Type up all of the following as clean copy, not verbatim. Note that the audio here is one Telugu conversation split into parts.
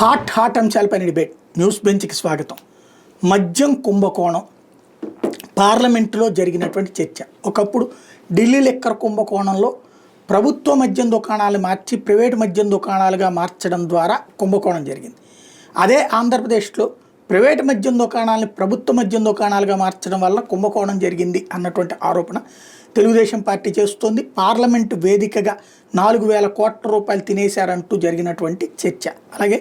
హాట్ అంశాలపైన డిబేట్ న్యూస్ బెంచ్కి స్వాగతం. మద్యం కుంభకోణం పార్లమెంటులో జరిగినటువంటి చర్చ. ఒకప్పుడు ఢిల్లీ లిక్కర్ కుంభకోణంలో ప్రభుత్వ మద్యం దుకాణాలు మార్చి ప్రైవేటు మద్యం దుకాణాలుగా మార్చడం ద్వారా కుంభకోణం జరిగింది. అదే ఆంధ్రప్రదేశ్లో ప్రైవేటు మద్యం దుకాణాలని ప్రభుత్వ మద్యం దుకాణాలుగా మార్చడం వల్ల కుంభకోణం జరిగింది అన్నటువంటి ఆరోపణ తెలుగుదేశం పార్టీ చేస్తోంది. పార్లమెంటు వేదికగా 4,000 కోట్ల రూపాయలు తినేశారంటూ జరిగినటువంటి చర్చ, అలాగే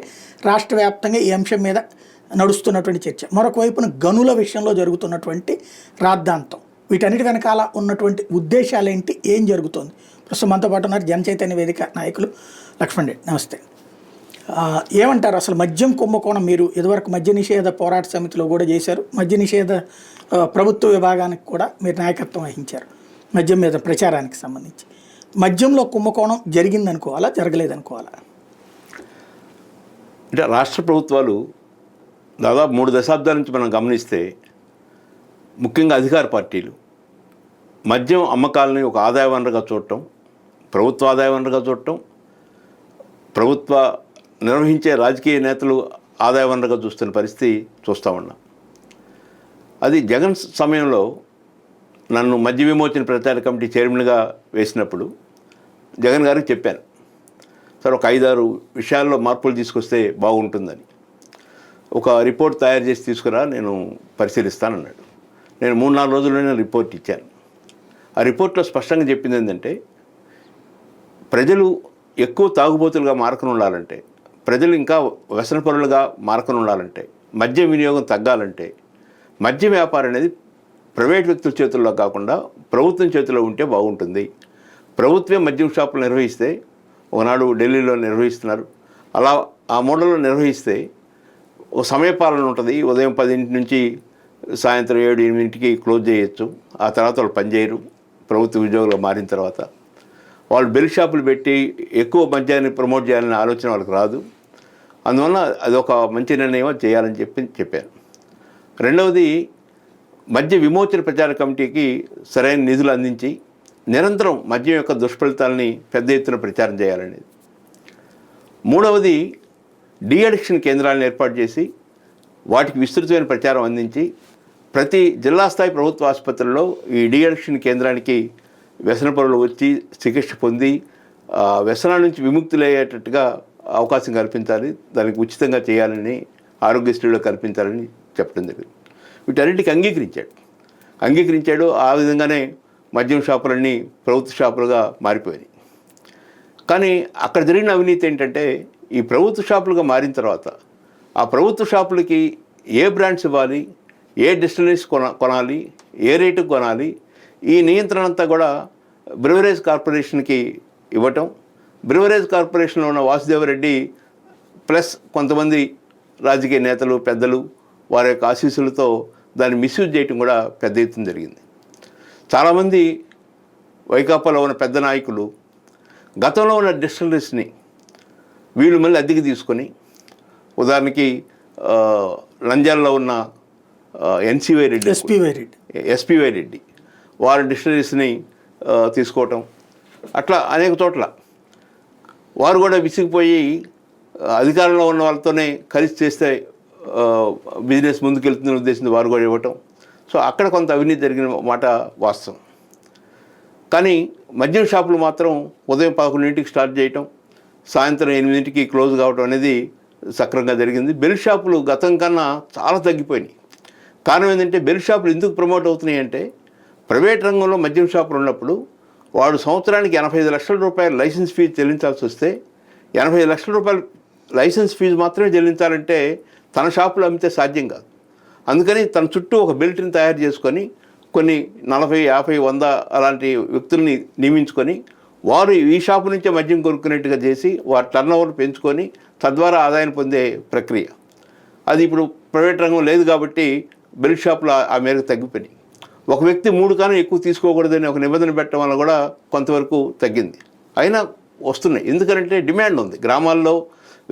రాష్ట్ర వ్యాప్తంగా ఈ అంశం మీద నడుస్తున్నటువంటి చర్చ. మరొక వైపున గనుల విషయంలో జరుగుతున్నటువంటి రాద్ధాంతం, వీటన్నిటి వెనకాల ఉన్నటువంటి ఉద్దేశాలేంటి, ఏం జరుగుతోంది? ప్రస్తుతం మనతో పాటు ఉన్నారు జన చైతన్య వేదిక నాయకులు లక్ష్మణ్ రెడ్డి. నమస్తే. ఏమంటారు అసలు మద్యం కుంభకోణం? మీరు ఇదివరకు మద్య నిషేధ పోరాట సమితిలో కూడా చేశారు, మద్య నిషేధ ప్రభుత్వ విభాగానికి కూడా మీరు నాయకత్వం వహించారు మద్యం మీద ప్రచారానికి సంబంధించి. మద్యంలో కుంభకోణం జరిగిందనుకోవాలా, జరగలేదనుకోవాలా? అంటే రాష్ట్ర ప్రభుత్వాలు దాదాపు 3 దశాబ్దాల నుంచి మనం గమనిస్తే, ముఖ్యంగా అధికార పార్టీలు మద్యం అమ్మకాలని ఒక ఆదాయ వనరుగా చూడటం, ప్రభుత్వ ఆదాయ వనరుగా చూడటం, ప్రభుత్వ నిర్వహించే రాజకీయ నేతలు ఆదాయ వనరుగా చూస్తున్న పరిస్థితి చూస్తూ ఉన్నాం. అది జగన్ సమయంలో నన్ను మద్య విమోచన ప్రచార కమిటీ చైర్మన్గా వేసినప్పుడు జగన్ గారికి చెప్పాను, సార్ ఒక 5-6 విషయాల్లో మార్పులు తీసుకొస్తే బాగుంటుందని. ఒక రిపోర్ట్ తయారు చేసి తీసుకురా, నేను పరిశీలిస్తానన్నాడు. నేను 3-4 రోజుల్లోనే రిపోర్ట్ ఇచ్చాను. ఆ రిపోర్ట్లో స్పష్టంగా చెప్పింది ఏంటంటే, ప్రజలు ఎక్కువ తాగుబోతులుగా మారకను ఉండాలంటే, ప్రజలు ఇంకా వ్యసనపరులుగా మారకను ఉండాలంటే, మద్యం వినియోగం తగ్గాలంటే మద్య వ్యాపారం అనేది ప్రైవేట్ వ్యక్తుల చేతుల్లో కాకుండా ప్రభుత్వం చేతిలో ఉంటే బాగుంటుంది. ప్రభుత్వే మద్యం షాపులు నిర్వహిస్తే, ఒకనాడు ఢిల్లీలో నిర్వహిస్తున్నారు, అలా ఆ మోడల్లో నిర్వహిస్తే ఒక సమయపాలన ఉంటుంది. ఉదయం 10 నుంచి సాయంత్రం 7-8 క్లోజ్ చేయొచ్చు. ఆ తర్వాత వాళ్ళు పనిచేయరు. ప్రభుత్వ ఉద్యోగులు మారిన తర్వాత వాళ్ళు బెల్ షాపులు పెట్టి ఎక్కువ మద్యాన్ని ప్రమోట్ చేయాలనే ఆలోచన వాళ్ళకి రాదు. అందువల్ల అదొక మంచి నిర్ణయం చేయాలని చెప్పాను. రెండవది, మద్య విమోచన ప్రచార కమిటీకి సరైన నిధులు అందించి నిరంతరం మద్యం యొక్క దుష్ఫలితాలని పెద్ద ఎత్తున ప్రచారం చేయాలనేది. మూడవది, డీ అడిక్షన్ కేంద్రాలను ఏర్పాటు చేసి వాటికి విస్తృతమైన ప్రచారం అందించి ప్రతి జిల్లా స్థాయి ప్రభుత్వ ఆసుపత్రుల్లో ఈ డీ అడిక్షన్ కేంద్రానికి వ్యసనపరులు వచ్చి చికిత్స పొంది వ్యసనాల నుంచి విముక్తులయ్యేటట్టుగా అవకాశం కల్పించాలి, దానికి ఉచితంగా చేయాలని, ఆరోగ్యశ్రీలో కల్పించాలని చెప్పడం జరిగింది. వీటన్నిటికి అంగీకరించాడు. ఆ విధంగానే మద్యం షాపులన్నీ ప్రభుత్వ షాపులుగా మారిపోయాయి. కానీ అక్కడ జరిగిన అవినీతి ఏంటంటే, ఈ ప్రభుత్వ షాపులుగా మారిన తర్వాత ఆ ప్రభుత్వ షాపులకి ఏ బ్రాండ్స్ ఇవ్వాలి, ఏ డిస్టిలరీస్ కొనాలి, ఏ రేటుకు కొనాలి, ఈ నియంత్రణ అంతా కూడా బ్రివరేజ్ కార్పొరేషన్కి ఇవ్వటం. బ్రివరేజ్ కార్పొరేషన్లో ఉన్న వాసుదేవరెడ్డి ప్లస్ కొంతమంది రాజకీయ నేతలు, పెద్దలు వారి యొక్క ఆశీస్సులతో దాన్ని మిస్యూజ్ చేయటం కూడా పెద్ద ఎత్తున జరిగింది. చాలామంది వైకాపాలో ఉన్న పెద్ద నాయకులు గతంలో ఉన్న డిస్టిలరీస్ని వీళ్ళు మళ్ళీ అద్దెకి తీసుకొని, ఉదాహరణకి నంద్యాలలో ఉన్న ఎస్పీవై రెడ్డి వారి డిస్టిలరీస్ని తీసుకోవటం, అట్లా అనేక చోట్ల వారు కూడా విసిగిపోయి అధికారంలో ఉన్న వాళ్ళతోనే కలిసి చేస్తే బిజినెస్ ముందుకెళ్తుందని ఉద్దేశంతో వారు కూడా ఇవ్వటం. సో అక్కడ కొంత అవినీతి జరిగిన మాట వాస్తవం. కానీ మద్యం షాపులు మాత్రం ఉదయం 11 స్టార్ట్ చేయటం, సాయంత్రం 8 క్లోజ్ కావటం అనేది సక్రమంగా జరిగింది. బెల్ షాపులు గతం కన్నా చాలా తగ్గిపోయినాయి. కారణం ఏంటంటే, బెల్ షాపులు ఎందుకు ప్రమోట్ అవుతున్నాయి అంటే, ప్రైవేట్ రంగంలో మద్యం షాపులు ఉన్నప్పుడు వాడు సంవత్సరానికి 85 లక్షల రూపాయలు లైసెన్స్ ఫీజు చెల్లించాల్సి వస్తే, 85 లక్షల రూపాయలు లైసెన్స్ ఫీజు మాత్రమే చెల్లించాలంటే తన షాపులో అమ్మితే సాధ్యం కాదు. అందుకని తన చుట్టూ ఒక బెల్ట్ని తయారు చేసుకొని కొన్ని 40, 50, 100 అలాంటి వ్యక్తుల్ని నియమించుకొని వారు ఈ షాపు నుంచే మద్యం కొనుక్కునేట్టుగా చేసి వారి టర్నోవర్ పెంచుకొని తద్వారా ఆదాయం పొందే ప్రక్రియ. అది ఇప్పుడు ప్రైవేట్ రంగం లేదు కాబట్టి బెల్ షాపులు ఆ మేరకు తగ్గిపోయినాయి. ఒక వ్యక్తి 3 కన్నా ఎక్కువ తీసుకోకూడదని ఒక నిబంధన పెట్టడం వల్ల కూడా కొంతవరకు తగ్గింది. అయినా వస్తున్నాయి, ఎందుకంటే డిమాండ్ ఉంది. గ్రామాల్లో,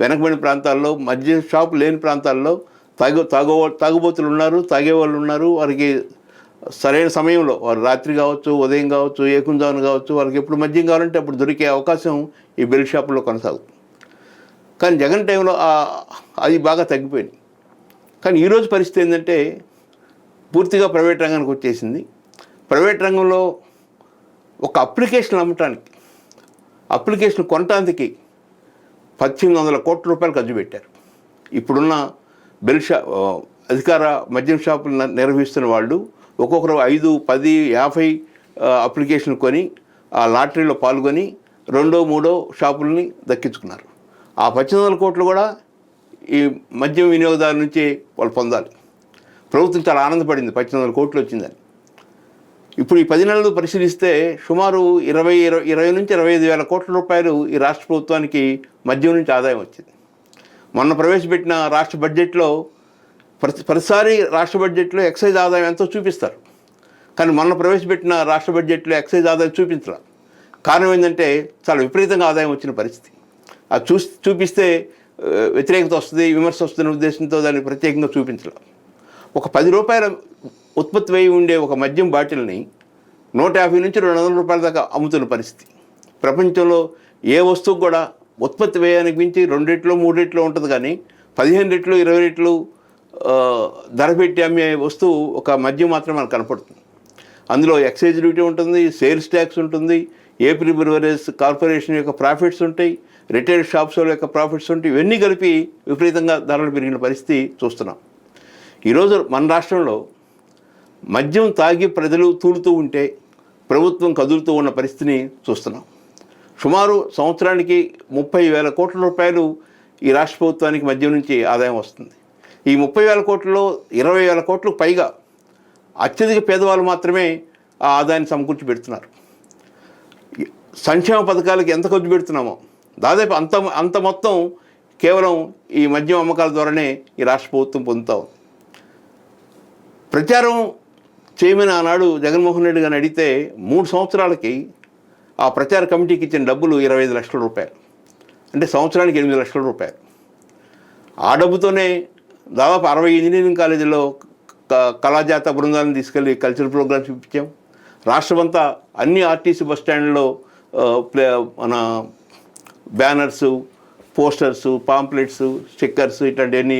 వెనకబడిన ప్రాంతాల్లో, మద్యం షాపు లేని ప్రాంతాల్లో తాగుబోతులు ఉన్నారు, తాగేవాళ్ళు ఉన్నారు. వారికి సరైన సమయంలో, వారు రాత్రి కావచ్చు, ఉదయం కావచ్చు, ఏకుంజామున కావచ్చు, వారికి ఎప్పుడు మద్యం కావాలంటే అప్పుడు దొరికే అవకాశం ఈ బెల్ షాపుల్లో కొనసాగుతుంది. కానీ జగన్ టైంలో అది బాగా తగ్గిపోయింది. కానీ ఈరోజు పరిస్థితి ఏంటంటే పూర్తిగా ప్రైవేట్ రంగానికి వచ్చేసింది. ప్రైవేట్ రంగంలో ఒక అప్లికేషన్ అమ్మటానికి, అప్లికేషన్ కొనటానికి 1800 కోట్ల రూపాయలు ఖర్చు పెట్టారు. ఇప్పుడున్న అధికార మద్యం షాపులు నిర్వహిస్తున్న వాళ్ళు ఒక్కొక్కరు 5, 10, 50 అప్లికేషన్ కొని ఆ లాటరీలో పాల్గొని 2, 3 షాపుల్ని దక్కించుకున్నారు. ఆ 1800 కోట్లు కూడా ఈ మద్యం వినియోగదారు నుంచి వాళ్ళు పొందాలి. ప్రభుత్వం చాలా ఆనందపడింది 1800 కోట్లు వచ్చిందని. ఇప్పుడు ఈ 10 నెలలు పరిశీలిస్తే సుమారు 20 నుంచి 25 వేల కోట్ల రూపాయలు ఈ రాష్ట్ర ప్రభుత్వానికి మద్యం నుంచి ఆదాయం వచ్చింది. మొన్న ప్రవేశపెట్టిన రాష్ట్ర బడ్జెట్లో ప్రతిసారి రాష్ట్ర బడ్జెట్లో ఎక్సైజ్ ఆదాయం ఎంతో చూపిస్తారు, కానీ మొన్న ప్రవేశపెట్టిన రాష్ట్ర బడ్జెట్లో ఎక్సైజ్ ఆదాయం చూపించాలి. కారణం ఏంటంటే చాలా విపరీతంగా ఆదాయం వచ్చిన పరిస్థితి. అది చూపిస్తే వ్యతిరేకత వస్తుంది, విమర్శ వస్తున్న ఉద్దేశంతో దాన్ని ప్రత్యేకంగా చూపించాలి. ఒక 10 రూపాయల ఉత్పత్తి వేయి ఉండే ఒక మద్యం బాటిల్ని 150 నుంచి 200 రూపాయల దాకా అమ్ముతున్న పరిస్థితి. ప్రపంచంలో ఏ వస్తువు కూడా ఉత్పత్తి వ్యయానికి మించి 2 రెట్లు 3 రెట్లు ఉంటుంది, కానీ 15 రెట్లు 20 రెట్లు ధర పెట్టి అమ్మే వస్తువు ఒక మద్యం మాత్రమే మనకు కనపడుతుంది. అందులో ఎక్సైజ్ డ్యూటీ ఉంటుంది, సేల్స్ ట్యాక్స్ ఉంటుంది, ఏపీ బ్రూవరీస్ కార్పొరేషన్ యొక్క ప్రాఫిట్స్ ఉంటాయి, రిటైల్ షాప్స్ యొక్క ప్రాఫిట్స్ ఉంటాయి. ఇవన్నీ కలిపి విపరీతంగా ధరలు పెరిగిన పరిస్థితి చూస్తున్నాం. ఈరోజు మన రాష్ట్రంలో మద్యం తాగి ప్రజలు తూలుతూ ఉంటే ప్రభుత్వం కదులుతూ ఉన్న పరిస్థితిని చూస్తున్నాం. సుమారు సంవత్సరానికి 30,000 కోట్ల రూపాయలు ఈ రాష్ట్ర ప్రభుత్వానికి మద్యం నుంచి ఆదాయం వస్తుంది. ఈ 30,000 కోట్లలో 20,000 కోట్లకు పైగా అత్యధిక పేదవాళ్ళు మాత్రమే ఆ ఆదాయాన్ని సమకూర్చి పెడుతున్నారు. సంక్షేమ పథకాలకి ఎంత ఖర్చు పెడుతున్నామో దాదాపు అంత మొత్తం కేవలం ఈ మద్యం అమ్మకాల ద్వారానే ఈ రాష్ట్ర ప్రభుత్వం పొందుతాం. ప్రచారం చేయమని ఆనాడు జగన్మోహన్ రెడ్డి గారిని అడిగితే 3 సంవత్సరాలకి ఆ ప్రచార కమిటీకి ఇచ్చిన డబ్బులు 25 లక్షల రూపాయలు, అంటే సంవత్సరానికి 8 లక్షల రూపాయలు. ఆ డబ్బుతోనే దాదాపు 60 ఇంజనీరింగ్ కాలేజీల్లో కళాజాత బృందాలను తీసుకెళ్ళి కల్చరల్ ప్రోగ్రామ్స్ ఇప్పించాం. రాష్ట్రమంతా అన్ని ఆర్టీసీ బస్ స్టాండ్లో మన బ్యానర్సు, పోస్టర్సు, పాంప్లెట్స్, స్టిక్కర్స్ ఇట్లాంటివన్నీ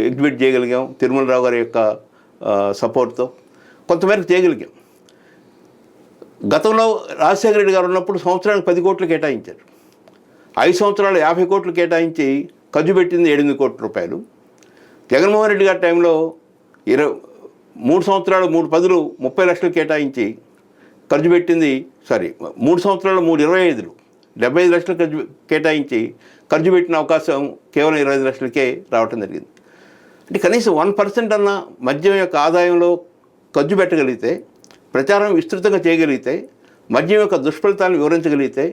ఎగ్జిబిట్ చేయగలిగాం. తిరుమలరావు గారి యొక్క సపోర్ట్తో కొంతమేరకు చేయగలిగాం. గతంలో రాజశేఖర రెడ్డి గారు ఉన్నప్పుడు సంవత్సరానికి 10 కోట్లు కేటాయించారు. 5 సంవత్సరాలు 50 కోట్లు కేటాయించి ఖర్చు పెట్టింది 8 కోట్ల రూపాయలు. జగన్మోహన్ రెడ్డి గారి టైంలో 3 సంవత్సరాలు 3 పదులు 30 లక్షలు కేటాయించి ఖర్చు పెట్టింది 3 సంవత్సరాలు 25 75 లక్షలు కేటాయించి ఖర్చు పెట్టిన అవకాశం కేవలం 25 లక్షలకే రావటం జరిగింది. అంటే కనీసం 1% అన్న మద్యం యొక్క ఆదాయంలో ఖర్చు పెట్టగలిగితే, ప్రచారం విస్తృతంగా చేయగలిగితే, మద్యం యొక్క దుష్ఫలితాలను వివరించగలిగితే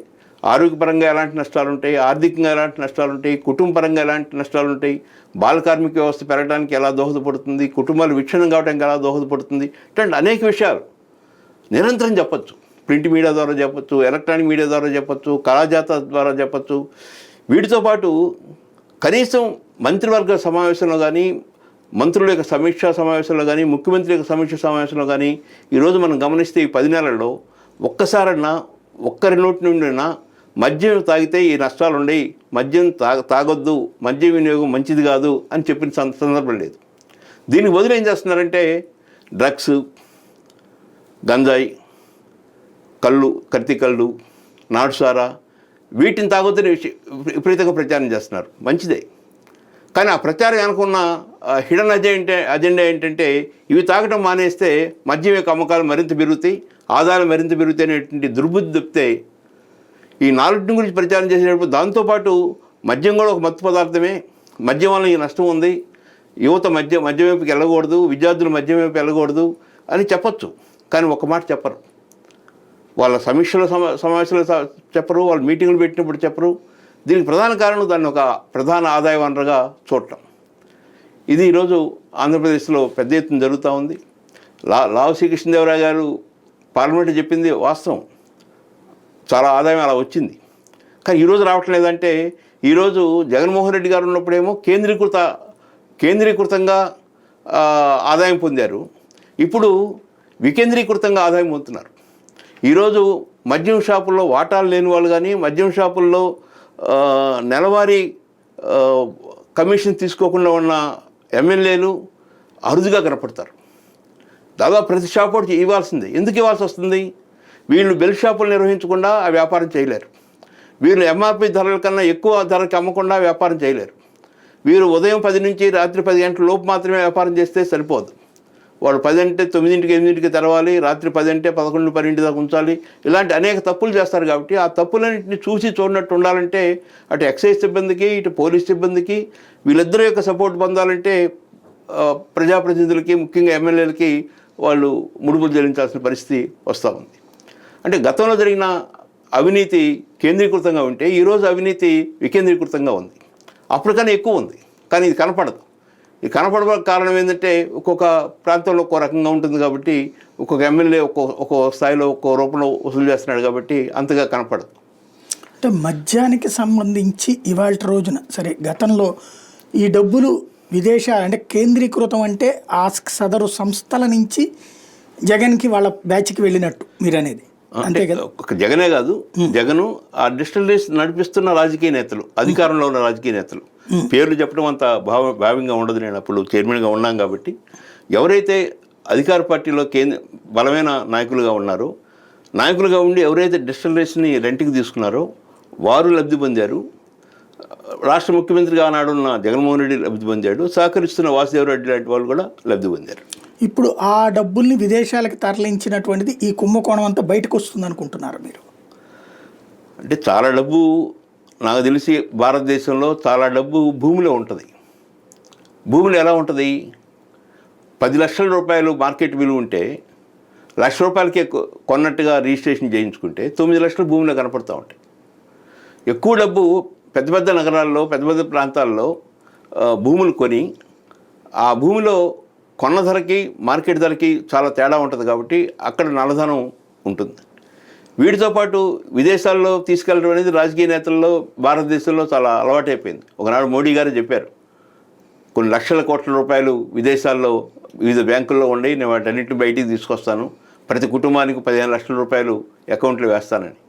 ఆరోగ్యపరంగా ఎలాంటి నష్టాలు ఉంటాయి, ఆర్థికంగా ఎలాంటి నష్టాలు ఉంటాయి, కుటుంబపరంగా ఎలాంటి నష్టాలు ఉంటాయి, బాల కార్మిక వ్యవస్థ పెరగడానికి ఎలా దోహదపడుతుంది, కుటుంబాలు విచ్ఛిన్నం కావడానికి ఎలా దోహదపడుతుంది, ఇట్లాంటి అనేక విషయాలు నిరంతరం చెప్పచ్చు. ప్రింట్ మీడియా ద్వారా చెప్పచ్చు, ఎలక్ట్రానిక్ మీడియా ద్వారా చెప్పచ్చు, కళాజాత ద్వారా చెప్పచ్చు. వీటితో పాటు కనీసం మంత్రివర్గ సమావేశంలో కానీ, మంత్రుల యొక్క సమీక్షా సమావేశంలో కానీ, ముఖ్యమంత్రి యొక్క సమీక్షా సమావేశంలో కానీ ఈరోజు మనం గమనిస్తే ఈ 10 నెలల్లో ఒక్కసారన్నా ఒక్కరి నోటి నుండినా మద్యం తాగితే ఈ నష్టాలు ఉన్నాయి, మద్యం తాగొద్దు, మద్యం వినియోగం మంచిది కాదు అని చెప్పిన సందర్భం లేదు. దీనికి బదులు ఏం చేస్తున్నారంటే డ్రగ్స్, గంజాయి, కళ్ళు, కత్తి కళ్ళు, నాటుసారా వీటిని తాగొద్దని విపరీతంగా ప్రచారం చేస్తున్నారు. మంచిదే, కానీ ఆ ప్రచారం అనుకున్న హిడెన్ అజెండా ఏంటంటే ఇవి తాగటం మానేస్తే మద్యం యొక్క అమ్మకాలు మరింత పెరుగుతాయి, ఆదాయాలు మరింత పెరుగుతాయి అనేటువంటి దుర్బుద్ధి తప్పితే ఈ 4 గురించి ప్రచారం చేసేటప్పుడు దాంతోపాటు మద్యం కూడా ఒక మత్తు పదార్థమే, మద్యం వల్ల ఈ నష్టం ఉంది, యువత మద్యం వైపుకి వెళ్ళకూడదు, విద్యార్థులు మద్యం వైపు వెళ్ళకూడదు అని చెప్పచ్చు. కానీ ఒక మాట చెప్పరు. వాళ్ళ సమావేశాలు చెప్పరు, వాళ్ళు మీటింగులు పెట్టినప్పుడు చెప్పరు. దీనికి ప్రధాన కారణం దాన్ని ఒక ప్రధాన ఆదాయ వనరుగా చూడటం. ఇది ఈరోజు ఆంధ్రప్రదేశ్లో పెద్ద ఎత్తున జరుగుతూ ఉంది. లావు శ్రీకృష్ణదేవరాయ గారు పార్లమెంట్ చెప్పింది వాస్తవం, చాలా ఆదాయం అలా వచ్చింది. కానీ ఈరోజు రావట్లేదంటే ఈరోజు జగన్మోహన్ రెడ్డి గారు ఉన్నప్పుడేమో కేంద్రీకృతంగా ఆదాయం పొందారు, ఇప్పుడు వికేంద్రీకృతంగా ఆదాయం పొందుతున్నారు. ఈరోజు మద్యం షాపుల్లో వాటాలు లేని వాళ్ళు కానీ, మద్యం షాపుల్లో నెలవారీ కమిషన్ తీసుకోకుండా ఉన్న ఎమ్మెల్యేలు అరుదుగా కనపడతారు. దాదాపు ప్రతి షాప్ ఒకటి ఇవ్వాల్సిందే. ఎందుకు ఇవ్వాల్సి వస్తుంది? వీళ్ళు బెల్ట్ షాపులు నిర్వహించకుండా ఆ వ్యాపారం చేయలేరు. వీళ్ళు ఎంఆర్పి ధరల కన్నా ఎక్కువ ధరకి అమ్మకుండా వ్యాపారం చేయలేరు. వీరు ఉదయం 10 నుంచి రాత్రి 10 గంటల లోపు మాత్రమే వ్యాపారం చేస్తే సరిపోదు. వాళ్ళు 10 అంటే 9ంటికి 8ంటికి తెరవాలి, రాత్రి 10 అంటే 11, 12 దాకా ఉంచాలి. ఇలాంటి అనేక తప్పులు చేస్తారు. కాబట్టి ఆ తప్పులన్నింటినీ చూసి చూడనట్టు ఉండాలంటే అటు ఎక్సైజ్ సిబ్బందికి, ఇటు పోలీస్ సిబ్బందికి వీళ్ళిద్దరి యొక్క సపోర్ట్ పొందాలంటే ప్రజాప్రతినిధులకి, ముఖ్యంగా ఎమ్మెల్యేలకి వాళ్ళు ముడుపులు చెల్లించాల్సిన పరిస్థితి వస్తూ ఉంది. అంటే గతంలో జరిగిన అవినీతి కేంద్రీకృతంగా ఉంటే ఈరోజు అవినీతి వికేంద్రీకృతంగా ఉంది. అప్పటికన్నా ఎక్కువ ఉంది, కానీ ఇది కనపడదు. ఇది కనపడడానికి కారణం ఏంటంటే ఒక్కొక్క ప్రాంతంలో ఒక్కో రకంగా ఉంటుంది కాబట్టి ఒక్కొక్క ఎమ్మెల్యే ఒక్కో స్థాయిలో ఒక్కో రూపంలో వసూలు చేస్తున్నాడు కాబట్టి అంతగా కనపడదు. అంటే మద్యానికి సంబంధించి ఇవాళ రోజున సరే, గతంలో ఈ డబ్బులు విదేశాలు అంటే కేంద్రీకృతం అంటే ఆ సదరు సంస్థల నుంచి జగన్కి వాళ్ళ బ్యాచ్కి వెళ్ళినట్టు మీరు అనేది అంతే కదా? ఒక జగనే కాదు, జగను ఆ డిస్టిలరీస్ నడిపిస్తున్న రాజకీయ నేతలు, అధికారంలో ఉన్న రాజకీయ నేతలు, పేర్లు చెప్పడం అంత భావ్యంగా ఉండదు. నేను అప్పుడు చైర్మన్గా ఉన్నాం కాబట్టి ఎవరైతే అధికార పార్టీలో బలమైన నాయకులుగా ఉన్నారో, నాయకులుగా ఉండి ఎవరైతే డిస్టిలరీస్ని రెంట్కి తీసుకున్నారో వారు లబ్ధి పొందారు. రాష్ట్ర ముఖ్యమంత్రిగా ఆనాడున్న జగన్మోహన్ రెడ్డి లబ్ధి పొందాడు. సహకరిస్తున్న వాసుదేవరెడ్డి లాంటి వాళ్ళు కూడా లబ్ధి పొందారు. ఇప్పుడు ఆ డబ్బుల్ని విదేశాలకు తరలించినటువంటిది ఈ కుంభకోణం అంతా బయటకు వస్తుంది అనుకుంటున్నారు మీరు? అంటే చాలా డబ్బు నాకు తెలిసి భారతదేశంలో చాలా డబ్బు భూమిలో ఉంటుంది. భూమిలో ఎలా ఉంటుంది? 10 లక్షల రూపాయలు మార్కెట్ విలువ ఉంటే ₹1,00,000కే కొన్నట్టుగా రిజిస్ట్రేషన్ చేయించుకుంటే 9 లక్షలు భూమిలో కనపడుతూ ఉంటాయి. ఎక్కువ డబ్బు పెద్ద పెద్ద నగరాల్లో, పెద్ద పెద్ద ప్రాంతాల్లో భూములు కొని ఆ భూమిలో కొన్న ధరకి మార్కెట్ ధరకి చాలా తేడా ఉంటుంది కాబట్టి అక్కడ నల్లధనం ఉంటుంది. వీటితో పాటు విదేశాల్లో తీసుకెళ్ళడం అనేది రాజకీయ నేతల్లో భారతదేశంలో చాలా అలవాటైపోయింది. ఒకనాడు మోడీ గారు చెప్పారు, కొన్ని లక్షల కోట్ల రూపాయలు విదేశాల్లో వివిధ బ్యాంకుల్లో ఉండి నేను వాటన్నింటిని బయటికి తీసుకొస్తాను, ప్రతి కుటుంబానికి 15 లక్షల రూపాయలు అకౌంట్లో వేస్తానని.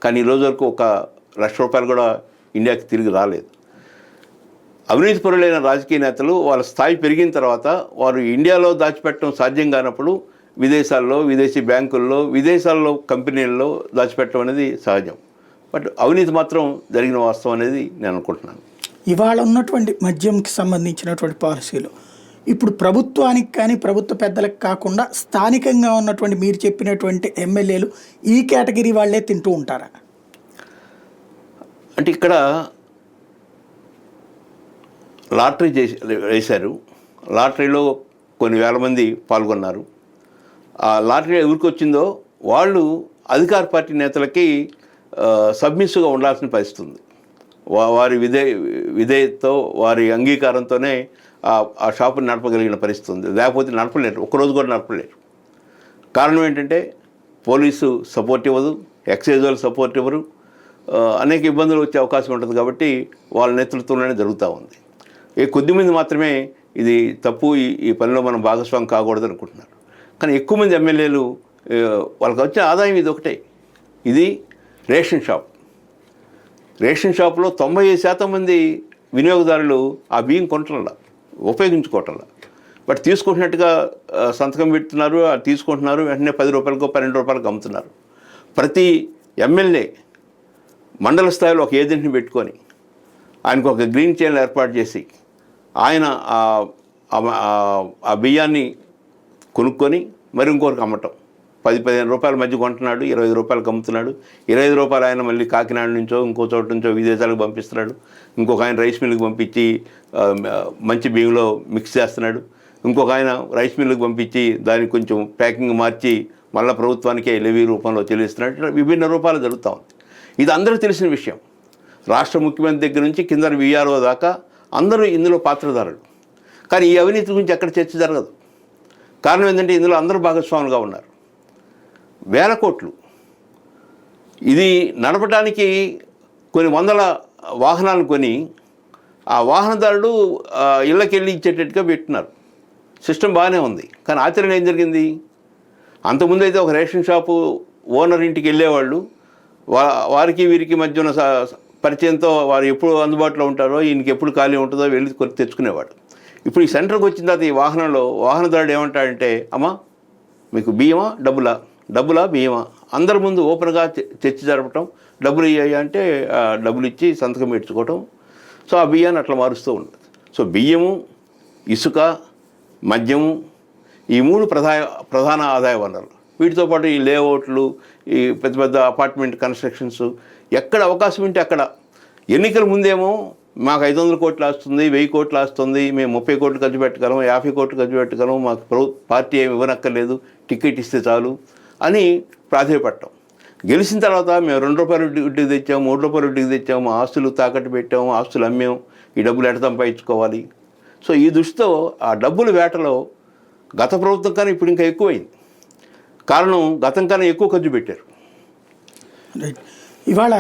కానీ ఈ రోజు వరకు ₹1,00,000 కూడా ఇండియాకి తిరిగి రాలేదు. అవినీతి పరులైన రాజకీయ నేతలు వాళ్ళ స్థాయి పెరిగిన తర్వాత వారు ఇండియాలో దాచిపెట్టడం సాధ్యం కానప్పుడు విదేశాల్లో, విదేశీ బ్యాంకుల్లో, విదేశాల్లో కంపెనీల్లో దాచిపెట్టడం అనేది సహజం. బట్ అవినీతి మాత్రం జరిగిన వాస్తవం అనేది నేను అనుకుంటున్నాను. ఇవాళ ఉన్నటువంటి మద్యంకి సంబంధించినటువంటి పాలసీలు ఇప్పుడు ప్రభుత్వానికి కానీ ప్రభుత్వ పెద్దలకు కాకుండా స్థానికంగా ఉన్నటువంటి మీరు చెప్పినటువంటి ఎమ్మెల్యేలు ఈ కేటగిరీ వాళ్ళే తింటూ ఉంటారా? అంటే ఇక్కడ లాటరీ వేశారు. లాటరీలో కొన్ని వేల మంది పాల్గొన్నారు. ఆ లాటరీ ఎవరికి వచ్చిందో వాళ్ళు అధికార పార్టీ నేతలకి సబ్మిస్గా ఉండాల్సిన పరిస్థితి ఉంది. వారి విధేయతతో, వారి అంగీకారంతోనే ఆ షాపుని నడపగలిగిన పరిస్థితి ఉంది. లేకపోతే నడపలేరు, ఒక్కరోజు కూడా నడపలేరు. కారణం ఏంటంటే పోలీసు సపోర్ట్ ఇవ్వదు, ఎక్సైజ్ వాళ్ళు సపోర్ట్ ఇవ్వరు, అనేక ఇబ్బందులు వచ్చే అవకాశం ఉంటుంది. కాబట్టి వాళ్ళ నేతృత్వంలోనే జరుగుతూ ఉంది. కొద్దిమంది మాత్రమే ఇది తప్పు, ఈ పనిలో మనం భాగస్వామి కాకూడదు అనుకుంటున్నారు. కానీ ఎక్కువ మంది ఎమ్మెల్యేలు వాళ్ళకి వచ్చే ఆదాయం ఇది ఒకటే. ఇది రేషన్ షాప్. రేషన్ షాప్లో 95% మంది వినియోగదారులు ఆ బియ్యం కొనటంలా, ఉపయోగించుకోవటంలా. బట్ తీసుకుంటున్నట్టుగా సంతకం పెడుతున్నారు, తీసుకుంటున్నారు, వెంటనే ₹10కో ₹12కో అమ్ముతున్నారు. ప్రతి ఎమ్మెల్యే మండల స్థాయిలో ఒక ఏజెంట్ని పెట్టుకొని ఆయనకు ఒక గ్రీన్ చైన్ ఏర్పాటు చేసి ఆయన ఆ బియ్యాన్ని కొనుక్కొని మరి ఇంకొకరికి అమ్మటం. ₹10-15 మధ్య కొంటున్నాడు, ₹20 అమ్ముతున్నాడు. ₹20 ఆయన మళ్ళీ కాకినాడ నుంచో ఇంకో చోట నుంచో విదేశాలకు పంపిస్తున్నాడు. ఇంకొక ఆయన రైస్ మిల్కి పంపించి మంచి బియ్యంలో మిక్స్ చేస్తున్నాడు. ఇంకొక ఆయన రైస్ మిల్కి పంపించి దానికి కొంచెం ప్యాకింగ్ మార్చి మళ్ళీ ప్రభుత్వానికే లెవీ రూపంలో చెల్లిస్తున్నాడు. విభిన్న రూపాలు జరుగుతూ ఉంది. ఇది అందరూ తెలిసిన విషయం. రాష్ట్ర ముఖ్యమంత్రి దగ్గర నుంచి కింద వీఆర్ఓ దాకా అందరూ ఇందులో పాత్రధారులు. కానీ ఈ అవినీతి గురించి ఎక్కడ చర్చ జరగదు. కారణం ఏంటంటే ఇందులో అందరూ భాగస్వాములుగా ఉన్నారు. వేల కోట్లు. ఇది నడపడానికి కొన్ని వందల వాహనాలు కొని ఆ వాహనదారుడు ఇళ్ళకెళ్ళి ఇచ్చేటట్టుగా పెట్టున్నారు. సిస్టమ్ బాగానే ఉంది. కానీ ఆచరణ ఏం జరిగింది? అంతకుముందు అయితే ఒక రేషన్ షాపు ఓనర్ ఇంటికి వెళ్ళేవాళ్ళు, వారికి వీరికి మధ్య ఉన్న పరిచయంతో వారు ఎప్పుడు అందుబాటులో ఉంటారో, ఈయనకి ఎప్పుడు ఖాళీ ఉంటుందో వెళ్ళి కొని తెచ్చుకునేవాడు. ఇప్పుడు ఈ సెంటర్కి వచ్చిన తర్వాత ఈ వాహనదారుడు ఏమంటాడంటే, అమ్మా మీకు బియ్యమా డబ్బులా బియ్యమా, అందరి ముందు ఓపెన్గా చర్చ జరపటం, డబ్బులు ఇయ్యాయి అంటే డబ్బులు ఇచ్చి సంతకం పెట్టుకోవటం. సో ఆ బియ్యాన్ని అట్లా మారుస్తూ ఉంటుంది. సో బియ్యము, ఇసుక, మద్యము, ఈ 3 ప్రధాన ఆదాయ వనరులు. వీటితో పాటు ఈ లేఅవుట్లు, ఈ పెద్ద పెద్ద అపార్ట్మెంట్ కన్స్ట్రక్షన్స్, ఎక్కడ అవకాశం ఉంటే అక్కడ. ఎన్నికల ముందేమో మాకు 500 కోట్లు వస్తుంది, 1000 కోట్లు వస్తుంది, మేము 30 కోట్లు ఖర్చు పెట్టగలం, 50 కోట్లు ఖర్చు పెట్టగలం, మాకు పార్టీ ఏమి ఇవ్వనక్కర్లేదు, టికెట్ ఇస్తే చాలు అని ప్రాధాన్యపడటం. గెలిచిన తర్వాత మేము ₹2 వడ్డీకి తెచ్చాము, ₹3 వడ్డీకి తెచ్చాము, ఆస్తులు తాకట్టు పెట్టాము, ఆస్తులు అమ్మాము, ఈ డబ్బులు ఎట సంపాదించుకోవాలి. సో ఈ దృష్టితో ఆ డబ్బుల వేటలో గత ప్రభుత్వం కానీ ఇప్పుడు ఇంకా ఎక్కువైంది. కారణం గతం కన్నా ఎక్కువ ఖర్చు పెట్టారు. రైట్. ఇవాళ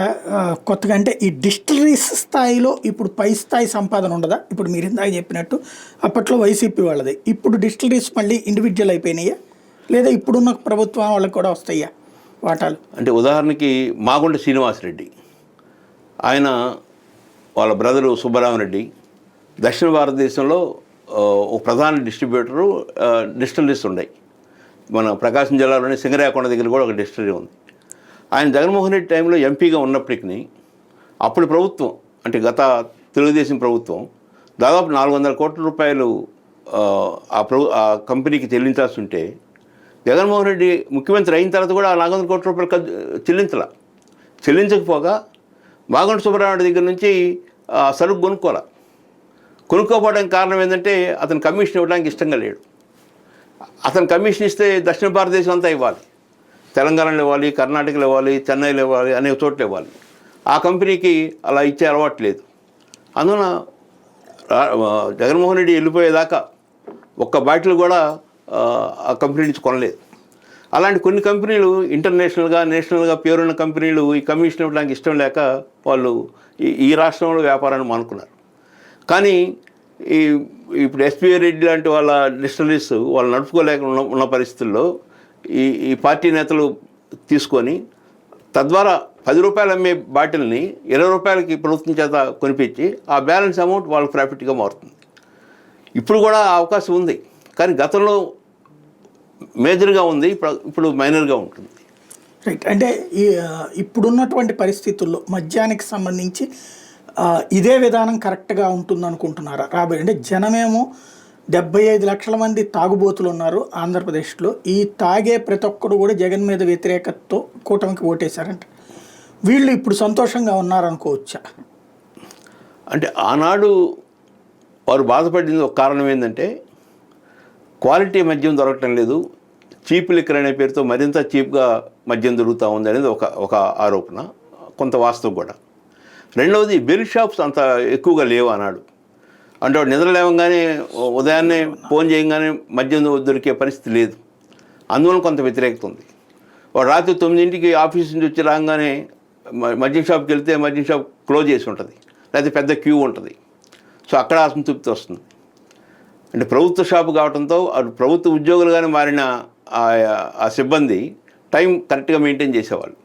కొత్తగా అంటే ఈ డిస్టిలరీస్ స్థాయిలో ఇప్పుడు పై స్థాయి సంపాదన ఉండదా? ఇప్పుడు మీరు ఇందాక చెప్పినట్టు అప్పట్లో వైసీపీ వాళ్ళది, ఇప్పుడు డిస్టిలరీస్ మళ్ళీ ఇండివిజువల్ అయిపోయినాయా, లేదా ఇప్పుడున్న ప్రభుత్వం వాళ్ళకి కూడా వస్తాయా వాటాలు? అంటే ఉదాహరణకి మాగుంట శ్రీనివాసరెడ్డి, ఆయన వాళ్ళ బ్రదరు సుబ్బరామరెడ్డి దక్షిణ భారతదేశంలో ఒక ప్రధాన డిస్ట్రిబ్యూటరు. డిస్టిలరీస్ ఉన్నాయి. మన ప్రకాశం జిల్లాలోని సింగరాయకొండ దగ్గర కూడా ఒక డిస్టిలరీ ఉంది. ఆయన జగన్మోహన్ రెడ్డి టైంలో ఎంపీగా ఉన్నప్పటికీ అప్పుడు ప్రభుత్వం అంటే గత తెలుగుదేశం ప్రభుత్వం దాదాపు 400 కోట్ల రూపాయలు ఆ కంపెనీకి చెల్లించాల్సి ఉంటే, జగన్మోహన్ రెడ్డి ముఖ్యమంత్రి అయిన తర్వాత కూడా ఆ 400 కోట్ల రూపాయలు చెల్లించకపోగా మాగుంట సుబ్బరామరెడ్డి దగ్గర నుంచి సరుకు కొనుక్కోపోవడానికి కారణం ఏంటంటే అతను కమిషన్ ఇవ్వడానికి ఇష్టంగా లేడు. అతను కమిషన్ ఇస్తే దక్షిణ భారతదేశం అంతా ఇవ్వాలి, తెలంగాణలో ఇవ్వాలి, కర్ణాటకలో ఇవ్వాలి, చెన్నైలో ఇవ్వాలి, అనేక చోట్ల ఇవ్వాలి. ఆ కంపెనీకి అలా ఇచ్చే అలవాటు లేదు. అందువలన జగన్మోహన్ రెడ్డి వెళ్ళిపోయేదాకా ఒక్క బాటిల్ కూడా ఆ కంపెనీ నుంచి కొనలేదు. అలాంటి కొన్ని కంపెనీలు ఇంటర్నేషనల్గా నేషనల్గా పేరున్న కంపెనీలు ఈ కమిషన్ ఇవ్వడానికి ఇష్టం లేక వాళ్ళు ఈ రాష్ట్రంలో వ్యాపారాన్ని మానుకున్నారు. కానీ ఇప్పుడు ఎస్పీఐ రెడ్డి లాంటి వాళ్ళ డిస్టిలరీస్ వాళ్ళు నడుపుకోలేక ఉన్న పరిస్థితుల్లో ఈ పార్టీ నేతలు తీసుకొని తద్వారా ₹10 అమ్మే బాటిల్ని ₹20 ప్రభుత్వం చేత కొనిపించి ఆ బ్యాలెన్స్ అమౌంట్ వాళ్ళకి ప్రాఫిట్గా మారుతుంది. ఇప్పుడు కూడా ఆ అవకాశం ఉంది, కానీ గతంలో మేజర్గా ఉంది, ఇప్పుడు మైనర్గా ఉంటుంది. రైట్. అంటే ఇప్పుడున్నటువంటి పరిస్థితుల్లో మద్యానికి సంబంధించి ఇదే విధానం కరెక్ట్గా ఉంటుంది అనుకుంటున్నారా రాబోయే? అంటే జనమేమో 75 లక్షల మంది తాగుబోతులు ఉన్నారు ఆంధ్రప్రదేశ్లో. ఈ తాగే ప్రతి ఒక్కరు కూడా జగన్ మీద వ్యతిరేకతతో కూటమికి ఓటేశారంట. వీళ్ళు ఇప్పుడు సంతోషంగా ఉన్నారనుకోవచ్చా? అంటే ఆనాడు వారు బాధపడింది ఒక కారణం ఏంటంటే క్వాలిటీ మద్యం దొరకటం లేదు, చీప్ లిక్కర్ అనే పేరుతో మరింత చీప్గా మద్యం దొరుకుతూ ఉంది అనేది ఒక ఆరోపణ, కొంత వాస్తవం కూడా. రెండవది బెల్ షాప్స్ అంత ఎక్కువగా లేవు ఆనాడు. అంటే వాడు నిద్ర లేవగానే ఉదయాన్నే ఫోన్ చేయగానే మద్యం దొరికే పరిస్థితి లేదు. అందువల్ల కొంత వ్యతిరేకత ఉంది. వాడు రాత్రి 9ంటికి ఆఫీస్ నుంచి వచ్చి రాగానే మద్యం షాప్కి వెళ్తే మద్యం షాప్ క్లోజ్ చేసి ఉంటుంది, లేకపోతే పెద్ద క్యూ ఉంటుంది. సో అక్కడ అసంతృప్తి వస్తుంది. అంటే ప్రభుత్వ షాపు కావడంతో ప్రభుత్వ ఉద్యోగులుగానే మారిన ఆ సిబ్బంది టైం కరెక్ట్గా మెయింటైన్ చేసేవాళ్ళు.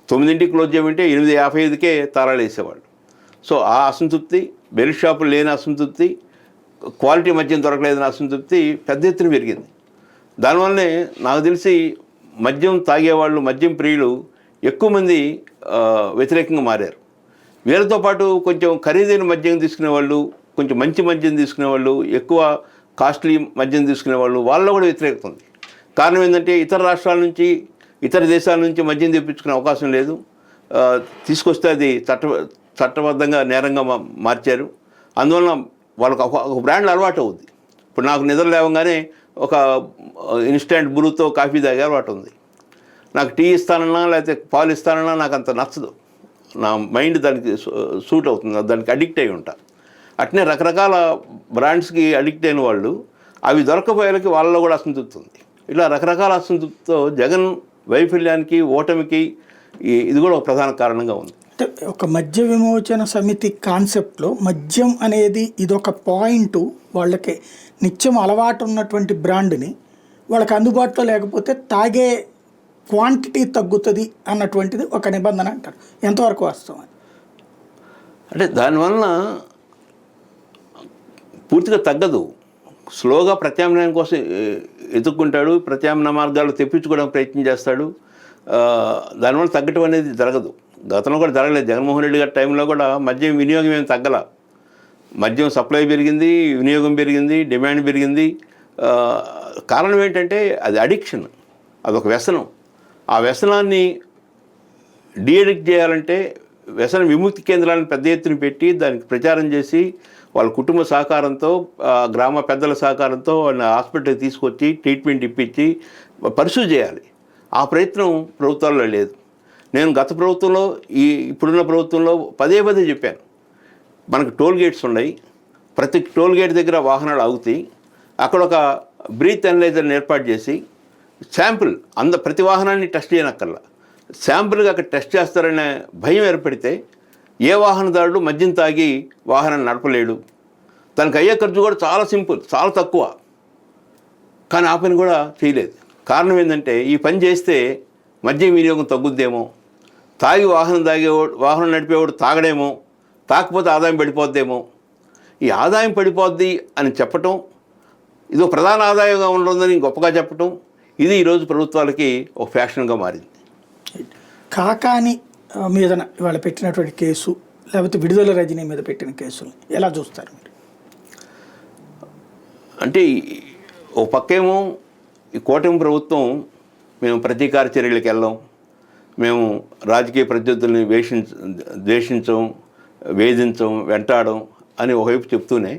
9ంటికి క్లోజ్ చేయమంటే 8:55కే తాళాలు వేసేవాళ్ళు. సో ఆ అసంతృప్తి, బెల్ షాపులు లేని అసంతృప్తి, క్వాలిటీ మద్యం దొరకలేదని అసంతృప్తి పెద్ద ఎత్తున పెరిగింది. దానివల్లనే నాకు తెలిసి మద్యం తాగేవాళ్ళు, మద్యం ప్రియులు ఎక్కువ మంది వ్యతిరేకంగా మారారు. వీళ్ళతో పాటు కొంచెం ఖరీదైన మద్యం తీసుకునేవాళ్ళు, కొంచెం మంచి మద్యం తీసుకునేవాళ్ళు, ఎక్కువ కాస్ట్లీ మద్యం తీసుకునేవాళ్ళు, వాళ్ళలో కూడా వ్యతిరేకత ఉంది. కారణం ఏంటంటే ఇతర రాష్ట్రాల నుంచి, ఇతర దేశాల నుంచి మద్యం తెప్పించుకునే అవకాశం లేదు. తీసుకొస్తే అది చట్టబద్ధంగా నేరంగా మార్చారు. అందువలన వాళ్ళకి ఒక బ్రాండ్లు అలవాటు అవుద్ది. ఇప్పుడు నాకు నిద్ర లేవగానే ఒక ఇన్స్టెంట్ బ్రూతో కాఫీ తాగే అలవాటు ఉంది. నాకు టీ ఇస్తానన్నా లేకపోతే పాలు ఇస్తానన్నా నాకు అంత నచ్చదు. నా మైండ్ దానికి సూట్ అవుతుంది, దానికి అడిక్ట్ అయి ఉంటా. అట్నే రకరకాల బ్రాండ్స్కి అడిక్ట్ అయిన వాళ్ళు అవి దొరకపోయేలకి వాళ్ళలో కూడా అసంతృప్తి ఉంది. ఇలా రకరకాల అసంతృప్తితో జగన్ వైఫల్యానికి, ఓటమికి ఇది కూడా ఒక ప్రధాన కారణంగా ఉంది. ఒక మద్య విమోచన సమితి కాన్సెప్ట్లో మద్యం అనేది ఇదొక పాయింట్, వాళ్ళకి నిత్యం అలవాటు ఉన్నటువంటి బ్రాండ్ని వాళ్ళకి అందుబాటులో లేకపోతే తాగే క్వాంటిటీ తగ్గుతుంది అన్నటువంటిది ఒక నిబంధన అంటారు. ఎంతవరకు వాస్తవం? అంటే దానివలన పూర్తిగా తగ్గదు. స్లోగా ప్రత్యామ్నాయం కోసం ఎదుర్కొంటాడు, ప్రత్యామ్నాయ మార్గాలు తెప్పించుకోవడానికి ప్రయత్నం చేస్తాడు. దానివల్ల తగ్గటం అనేది జరగదు. గతంలో కూడా జరగలేదు. జగన్మోహన్ రెడ్డి గారి టైంలో కూడా మద్యం వినియోగం ఏమి తగ్గల. మద్యం సప్లై పెరిగింది, వినియోగం పెరిగింది, డిమాండ్ పెరిగింది. కారణం ఏంటంటే అది అడిక్షన్, అదొక వ్యసనం. ఆ వ్యసనాన్ని డీఅడిక్ట్ చేయాలంటే వ్యసన విముక్తి కేంద్రాలను పెద్ద ఎత్తున పెట్టి దానికి ప్రచారం చేసి వాళ్ళ కుటుంబ సహకారంతో, గ్రామ పెద్దల సహకారంతో వాళ్ళని హాస్పిటల్కి తీసుకొచ్చి ట్రీట్మెంట్ ఇప్పించి పర్సూ చేయాలి. ఆ ప్రయత్నం ప్రభుత్వాల్లో లేదు. నేను గత ప్రభుత్వంలో, ఇప్పుడున్న ప్రభుత్వంలో పదే చెప్పాను. మనకు టోల్ గేట్స్ ఉన్నాయి. ప్రతి టోల్ గేట్ దగ్గర వాహనాలు ఆగుతాయి. అక్కడ ఒక బ్రీత్ అనలైజర్ని ఏర్పాటు చేసి శాంపుల్ ప్రతి వాహనాన్ని టెస్ట్ చేయనక్కర్లా, శాంపుల్గా అక్కడ టెస్ట్ చేస్తారనే భయం ఏర్పడితే ఏ వాహనదారుడు మద్యం తాగి వాహనాన్ని నడపలేడు. దానికి అయ్యే ఖర్చు కూడా చాలా సింపుల్, చాలా తక్కువ. కానీ ఆ పని కూడా చేయలేదు. కారణం ఏంటంటే ఈ పని చేస్తే మద్యం వినియోగం తగ్గుద్దేమో, తాగి వాహనం నడిపేవాడు తాగడేమో, తాకపోతే ఆదాయం పడిపోద్దేమో. ఈ ఆదాయం పడిపోద్ది అని చెప్పటం, ఇదో ప్రధాన ఆదాయంగా ఉంటుందని గొప్పగా చెప్పటం, ఇది ఈరోజు ప్రభుత్వాలకి ఒక ఫ్యాషన్గా మారింది. కాకాని మీద ఇవాళ పెట్టినటువంటి కేసు, లేకపోతే విడుదల రజనీ మీద పెట్టిన కేసులు ఎలా చూస్తారు మీరు? అంటే ఓ పక్కేమో ఈ కూటమి ప్రభుత్వం మేము ప్రతీకార చర్యలకు వెళ్ళాం, మేము రాజకీయ ప్రత్యర్థుల్ని ద్వేషించం, వేధించం, వెంటాడం అని ఒకవైపు చెప్తూనే,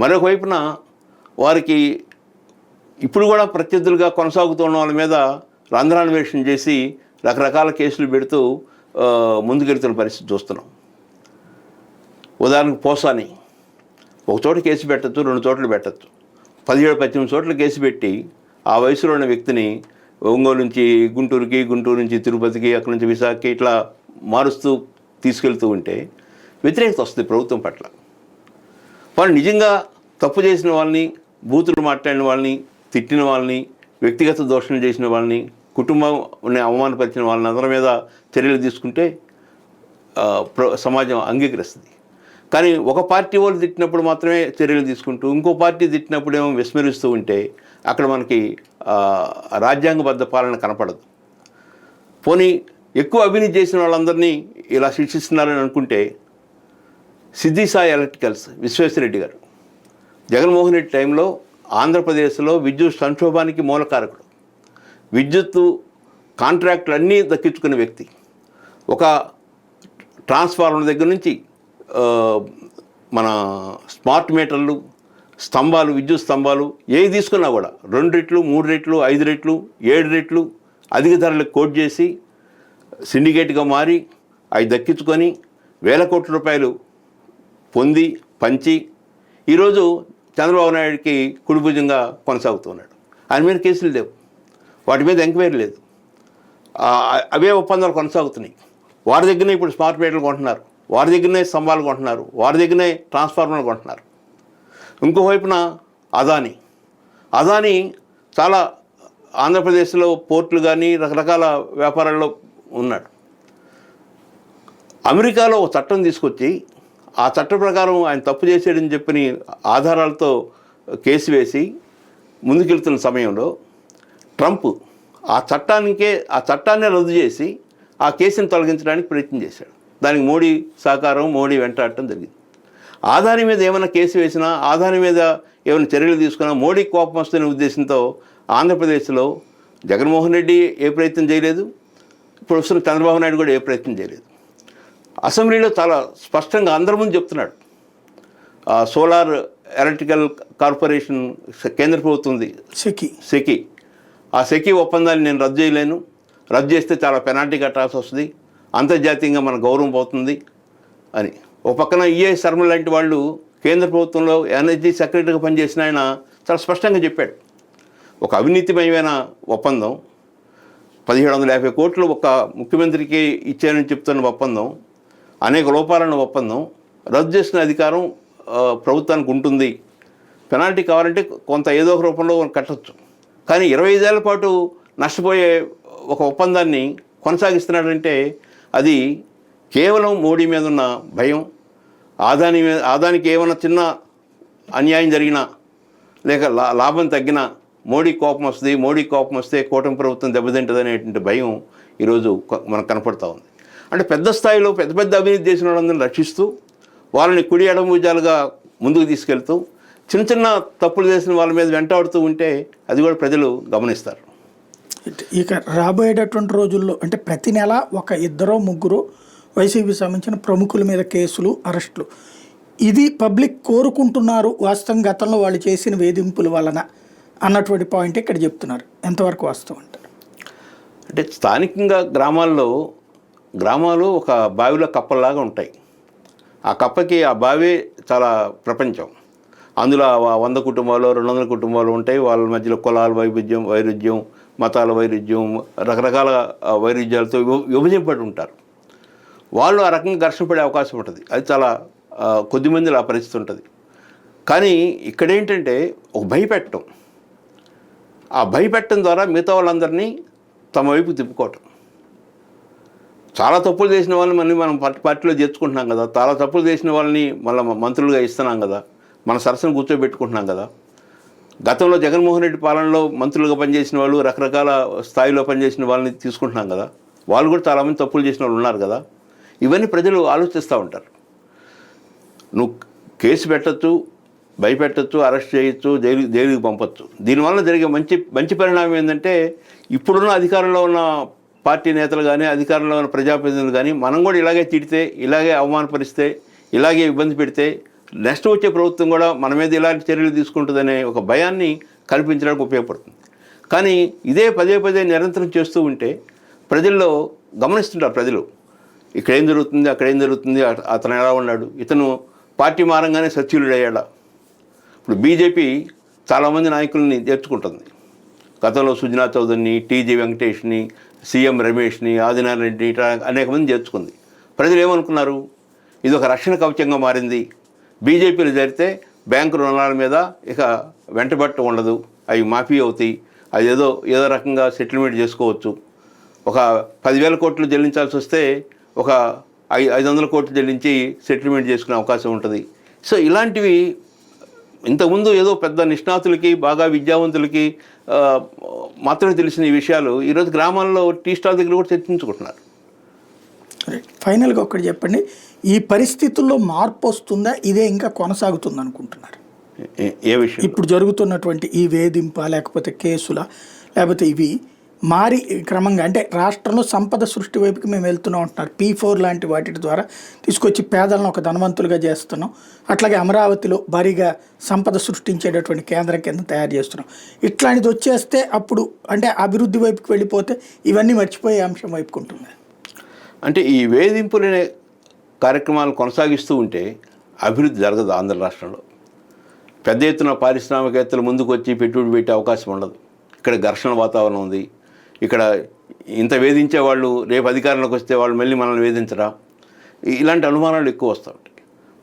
మరొక వైపున వారికి ఇప్పుడు కూడా ప్రత్యర్థులుగా కొనసాగుతున్న వాళ్ళ మీద రంధ్రాన్వేషణ చేసి రకరకాల కేసులు పెడుతూ ముందుకెళ్తున్న పరిస్థితి చూస్తున్నాం. ఉదాహరణకు పోసాని ఒక చోట కేసు పెట్టచ్చు, 2 చోట్ల పెట్టచ్చు. 17-18 చోట్ల కేసు పెట్టి ఆ వయసులో ఉన్న వ్యక్తిని ఒంగోలు నుంచి గుంటూరుకి, గుంటూరు నుంచి తిరుపతికి, అక్కడి నుంచి విశాఖకి ఇట్లా మారుస్తూ తీసుకెళ్తూ ఉంటే వ్యతిరేకత వస్తుంది ప్రభుత్వం పట్ల. వాళ్ళు నిజంగా తప్పు చేసిన వాళ్ళని, బూతులు మాట్లాడిన వాళ్ళని, తిట్టిన వాళ్ళని, వ్యక్తిగత దోషణలు చేసిన వాళ్ళని, కుటుంబాన్ని అవమానపరిచిన వాళ్ళని అందరి మీద చర్యలు తీసుకుంటే సమాజం అంగీకరిస్తుంది. కానీ ఒక పార్టీ వాళ్ళు తిట్టినప్పుడు మాత్రమే చర్యలు తీసుకుంటూ ఇంకో పార్టీ తిట్టినప్పుడు ఏమో విస్మరిస్తూ ఉంటే అక్కడ మనకి రాజ్యాంగబద్ధ పాలన కనపడదు. పోనీ ఎక్కువ అవినీతి చేసిన వాళ్ళందరినీ ఇలా శిక్షిస్తున్నారని అనుకుంటే సిద్ధి సాయి ఎలక్ట్రికల్స్ విశ్వేశ్వరరెడ్డి గారు జగన్మోహన్ రెడ్డి టైంలో ఆంధ్రప్రదేశ్లో విద్యుత్ సంక్షోభానికి మూలకారకుడు, విద్యుత్తు కాంట్రాక్టులు అన్నీ దక్కించుకున్న వ్యక్తి. ఒక ట్రాన్స్ఫార్మర్ దగ్గర నుంచి మన స్మార్ట్ మీటర్లు, స్తంభాలు, విద్యుత్ స్తంభాలు ఏవి తీసుకున్నా కూడా 2 రెట్లు, 3 రెట్లు, 5 రెట్లు, 7 రెట్లు అధిక ధరలకు కోట్ చేసి సిండికేట్గా మారి అవి దక్కించుకొని వేల కోట్ల రూపాయలు పొంది పంచి ఈరోజు చంద్రబాబు నాయుడికి కుడిభుజంగా కొనసాగుతున్నాడు. ఆయన మీద కేసులు లేవు, వాటి మీద ఎంక్వైరీ లేదు, అవే ఒప్పందాలు కొనసాగుతున్నాయి. వారి దగ్గరనే ఇప్పుడు స్మార్ట్ మీటర్లు కొంటున్నారు, వారి దగ్గరనే స్తంభాలు కొంటున్నారు, వారి దగ్గరనే ట్రాన్స్ఫార్మర్లు కొంటున్నారు. ఇంకోవైపున అదానీ చాలా ఆంధ్రప్రదేశ్లో పోర్టులు కానీ రకరకాల వ్యాపారాల్లో ఉన్నాడు. అమెరికాలో ఒక చట్టం తీసుకొచ్చి ఆ చట్ట ప్రకారం ఆయన తప్పు చేసాడని చెప్పని ఆధారాలతో కేసు వేసి ముందుకెళ్తున్న సమయంలో ట్రంప్ ఆ చట్టాన్ని రద్దు చేసి ఆ కేసుని తొలగించడానికి ప్రయత్నం చేశాడు. దానికి మోడీ సహకారం, మోడీ వెంటాడటం జరిగింది. ఆదాని మీద ఏమైనా కేసు వేసినా, ఆదాని మీద ఏమైనా చర్యలు తీసుకున్నా మోడీ కోపం వస్తున్న ఉద్దేశంతో ఆంధ్రప్రదేశ్లో జగన్మోహన్ రెడ్డి ఏ ప్రయత్నం చేయలేదు, ఇప్పుడు వస్తున్న చంద్రబాబు నాయుడు కూడా ఏ ప్రయత్నం చేయలేదు. అసెంబ్లీలో చాలా స్పష్టంగా అందరి ముందు చెప్తున్నాడు. సోలార్ ఎలక్ట్రికల్ కార్పొరేషన్ కేంద్ర ప్రభుత్వం ఉంది, సెకి. ఆ సెకి ఒప్పందాన్ని నేను రద్దు చేయలేను, రద్దు చేస్తే చాలా పెనాల్టీ కట్టాల్సి వస్తుంది, అంతర్జాతీయంగా మన గౌరవం పోతుంది అని. ఒక పక్కన ఈఏ శర్మ లాంటి వాళ్ళు కేంద్ర ప్రభుత్వంలో ఎనర్జీ సెక్రటరీగా పనిచేసిన ఆయన చాలా స్పష్టంగా చెప్పాడు. ఒక అవినీతిమయమైన ఒప్పందం, 1750 కోట్లు ఒక ముఖ్యమంత్రికి ఇచ్చానని చెప్తున్న ఒప్పందం, అనేక లోపాలను ఒప్పందం రద్దు చేసిన అధికారం ప్రభుత్వానికి ఉంటుంది. పెనాల్టీ కావాలంటే కొంత ఏదో ఒక రూపంలో కట్టచ్చు. కానీ 25 ఏళ్ల పాటు నష్టపోయే ఒక ఒప్పందాన్ని కొనసాగిస్తున్నాడంటే అది కేవలం మోడీ మీద ఉన్న భయం, ఆదానికి ఏమైనా చిన్న అన్యాయం జరిగినా లేక లాభం తగ్గినా మోడీ కోపం వస్తే కూటమి ప్రభుత్వం దెబ్బతింటుంది అనేటువంటి భయం ఈరోజు మనకు కనపడతా ఉంది. అంటే పెద్ద స్థాయిలో పెద్ద అవినీతి చేసిన వాళ్ళందరినీ రక్షిస్తూ వాళ్ళని కుడి ఎడమూజాలుగా ముందుకు తీసుకెళ్తూ చిన్న తప్పులు చేసిన వాళ్ళ మీద వెంటాడుతూ ఉంటే అది కూడా ప్రజలు గమనిస్తారు. ఇక రాబోయేటటువంటి రోజుల్లో అంటే ప్రతి నెల ఒక 2-3 వైసీపీ సంబంధించిన ప్రముఖుల మీద కేసులు, అరెస్టులు, ఇది పబ్లిక్ కోరుకుంటున్నారు. వాస్తవం గతంలో వాళ్ళు చేసిన వేధింపుల వలన అన్నటువంటి పాయింట్ ఇక్కడ చెప్తున్నారు. ఎంతవరకు వాస్తవం అంటారు? అంటే స్థానికంగా గ్రామాలు ఒక బావిలో కప్పల్లాగా ఉంటాయి. ఆ కప్పకి ఆ బావి చాలా ప్రపంచం. అందులో 100 కుటుంబాలు 200 కుటుంబాలు ఉంటాయి. వాళ్ళ మధ్యలో కులాల వైరుధ్యం, మతాల వైరుధ్యం, రకరకాల వైరుధ్యాలతో విభజింపబడి ఉంటారు. వాళ్ళు ఆ రకంగా ఘర్షణ పడే అవకాశం ఉంటుంది. అది చాలా కొద్దిమందిలో ఆ పరిస్థితి ఉంటుంది. కానీ ఇక్కడేంటంటే ఒక భయపెట్టడం, ఆ భయపెట్టడం ద్వారా మిగతా వాళ్ళందరినీ తమ వైపు తిప్పుకోవటం. చాలా తప్పులు చేసిన వాళ్ళని మనం పార్టీలో చేర్చుకుంటున్నాం కదా, చాలా తప్పులు చేసిన వాళ్ళని మళ్ళీ మంత్రులుగా ఇస్తున్నాం కదా, మన సరసన కూర్చోబెట్టుకుంటున్నాం కదా. గతంలో జగన్మోహన్ రెడ్డి పాలనలో మంత్రులుగా పనిచేసిన వాళ్ళు, రకరకాల స్థాయిలో పనిచేసిన వాళ్ళని తీసుకుంటున్నాం కదా. వాళ్ళు కూడా చాలామంది తప్పులు చేసిన వాళ్ళు ఉన్నారు కదా. ఇవన్నీ ప్రజలు ఆలోచిస్తూ ఉంటారు. నువ్వు కేసు పెట్టచ్చు, భయపెట్టచ్చు, అరెస్ట్ చేయొచ్చు, జైలుకి పంపచ్చు. దీనివల్ల జరిగే మంచి పరిణామం ఏంటంటే ఇప్పుడున్న అధికారంలో ఉన్న పార్టీ నేతలు కానీ, అధికారంలో ఉన్న ప్రజాప్రతినిధులు కానీ మనం కూడా ఇలాగే తిడితే, ఇలాగే అవమానపరిస్తే, ఇలాగే ఇబ్బంది పెడితే నెక్స్ట్ వచ్చే ప్రభుత్వం కూడా మన మీద ఇలాంటి చర్యలు తీసుకుంటుందనే ఒక భయాన్ని కల్పించడానికి ఉపయోగపడుతుంది. కానీ ఇదే పదే నిరంతరం చేస్తూ ఉంటే ప్రజల్లో గమనిస్తుంటారు. ప్రజలు ఇక్కడ ఏం జరుగుతుంది, అక్కడ ఏం జరుగుతుంది, అతను ఎలా ఉన్నాడు, ఇతను పార్టీ మారంగానే సచ్యులుడయ్యాడా. ఇప్పుడు బీజేపీ చాలామంది నాయకుల్ని చేర్చుకుంటుంది. గతంలో సుజనా చౌదరిని, టీజీ వెంకటేష్ని, సీఎం రమేష్ని, ఆదినారాయణ రెడ్డి, ఇట్లా అనేక మంది చేర్చుకుంది. ప్రజలు ఏమనుకున్నారు, ఇది ఒక రక్షణ కవచంగా మారింది. బీజేపీలు జరిగితే బ్యాంకు రుణాల మీద ఇక వెంటబట్ట ఉండదు, అవి మాఫీ అవుతాయి, అది ఏదో రకంగా సెటిల్మెంట్ చేసుకోవచ్చు. ఒక 10,000 కోట్లు చెల్లించాల్సి వస్తే ఒక 500 కోట్లు చెల్లించి సెటిల్మెంట్ చేసుకునే అవకాశం ఉంటుంది. సో ఇలాంటివి ఇంతకుముందు ఏదో పెద్ద నిష్ణాతులకి, బాగా విద్యావంతులకి మాత్రమే తెలిసిన ఈ విషయాలు ఈరోజు గ్రామాల్లో టీ స్టాల్ దగ్గర కూడా చర్చించుకుంటున్నారు. ఫైనల్గా ఒకటి చెప్పండి, ఈ పరిస్థితుల్లో మార్పు వస్తుందా, ఇదే ఇంకా కొనసాగుతుంది అనుకుంటున్నారు? ఏ విషయం? ఇప్పుడు జరుగుతున్నటువంటి ఈ వేధింప, లేకపోతే కేసుల, లేకపోతే ఇవి మారి క్రమంగా అంటే రాష్ట్రంలో సంపద సృష్టి వైపుకి మేము వెళ్తున్నాం అంటున్నారు. P4 లాంటి వాటి ద్వారా తీసుకొచ్చి పేదలను ఒక ధనవంతులుగా చేస్తున్నాం. అట్లాగే అమరావతిలో భారీగా సంపద సృష్టించేటటువంటి కేంద్రం కింద తయారు చేస్తున్నాం. ఇట్లాంటిది వచ్చేస్తే అప్పుడు అంటే అభివృద్ధి వైపుకి వెళ్ళిపోతే ఇవన్నీ మర్చిపోయే అంశం వైపుకుంటుంది. అంటే ఈ వేధింపులనే కార్యక్రమాలు కొనసాగిస్తూ ఉంటే అభివృద్ధి జరగదు. ఆంధ్ర రాష్ట్రంలో పెద్ద ఎత్తున పారిశ్రామికవేత్తలు ముందుకు వచ్చి పెట్టుబడి పెట్టే అవకాశం ఉండదు. ఇక్కడ ఘర్షణ వాతావరణం ఉంది. ఇక్కడ ఇంత వేధించే వాళ్ళు రేపు అధికారంలోకి వస్తే వాళ్ళు మళ్ళీ మనల్ని వేధించరా, ఇలాంటి అనుమానాలు ఎక్కువ వస్తూ ఉంటాయి.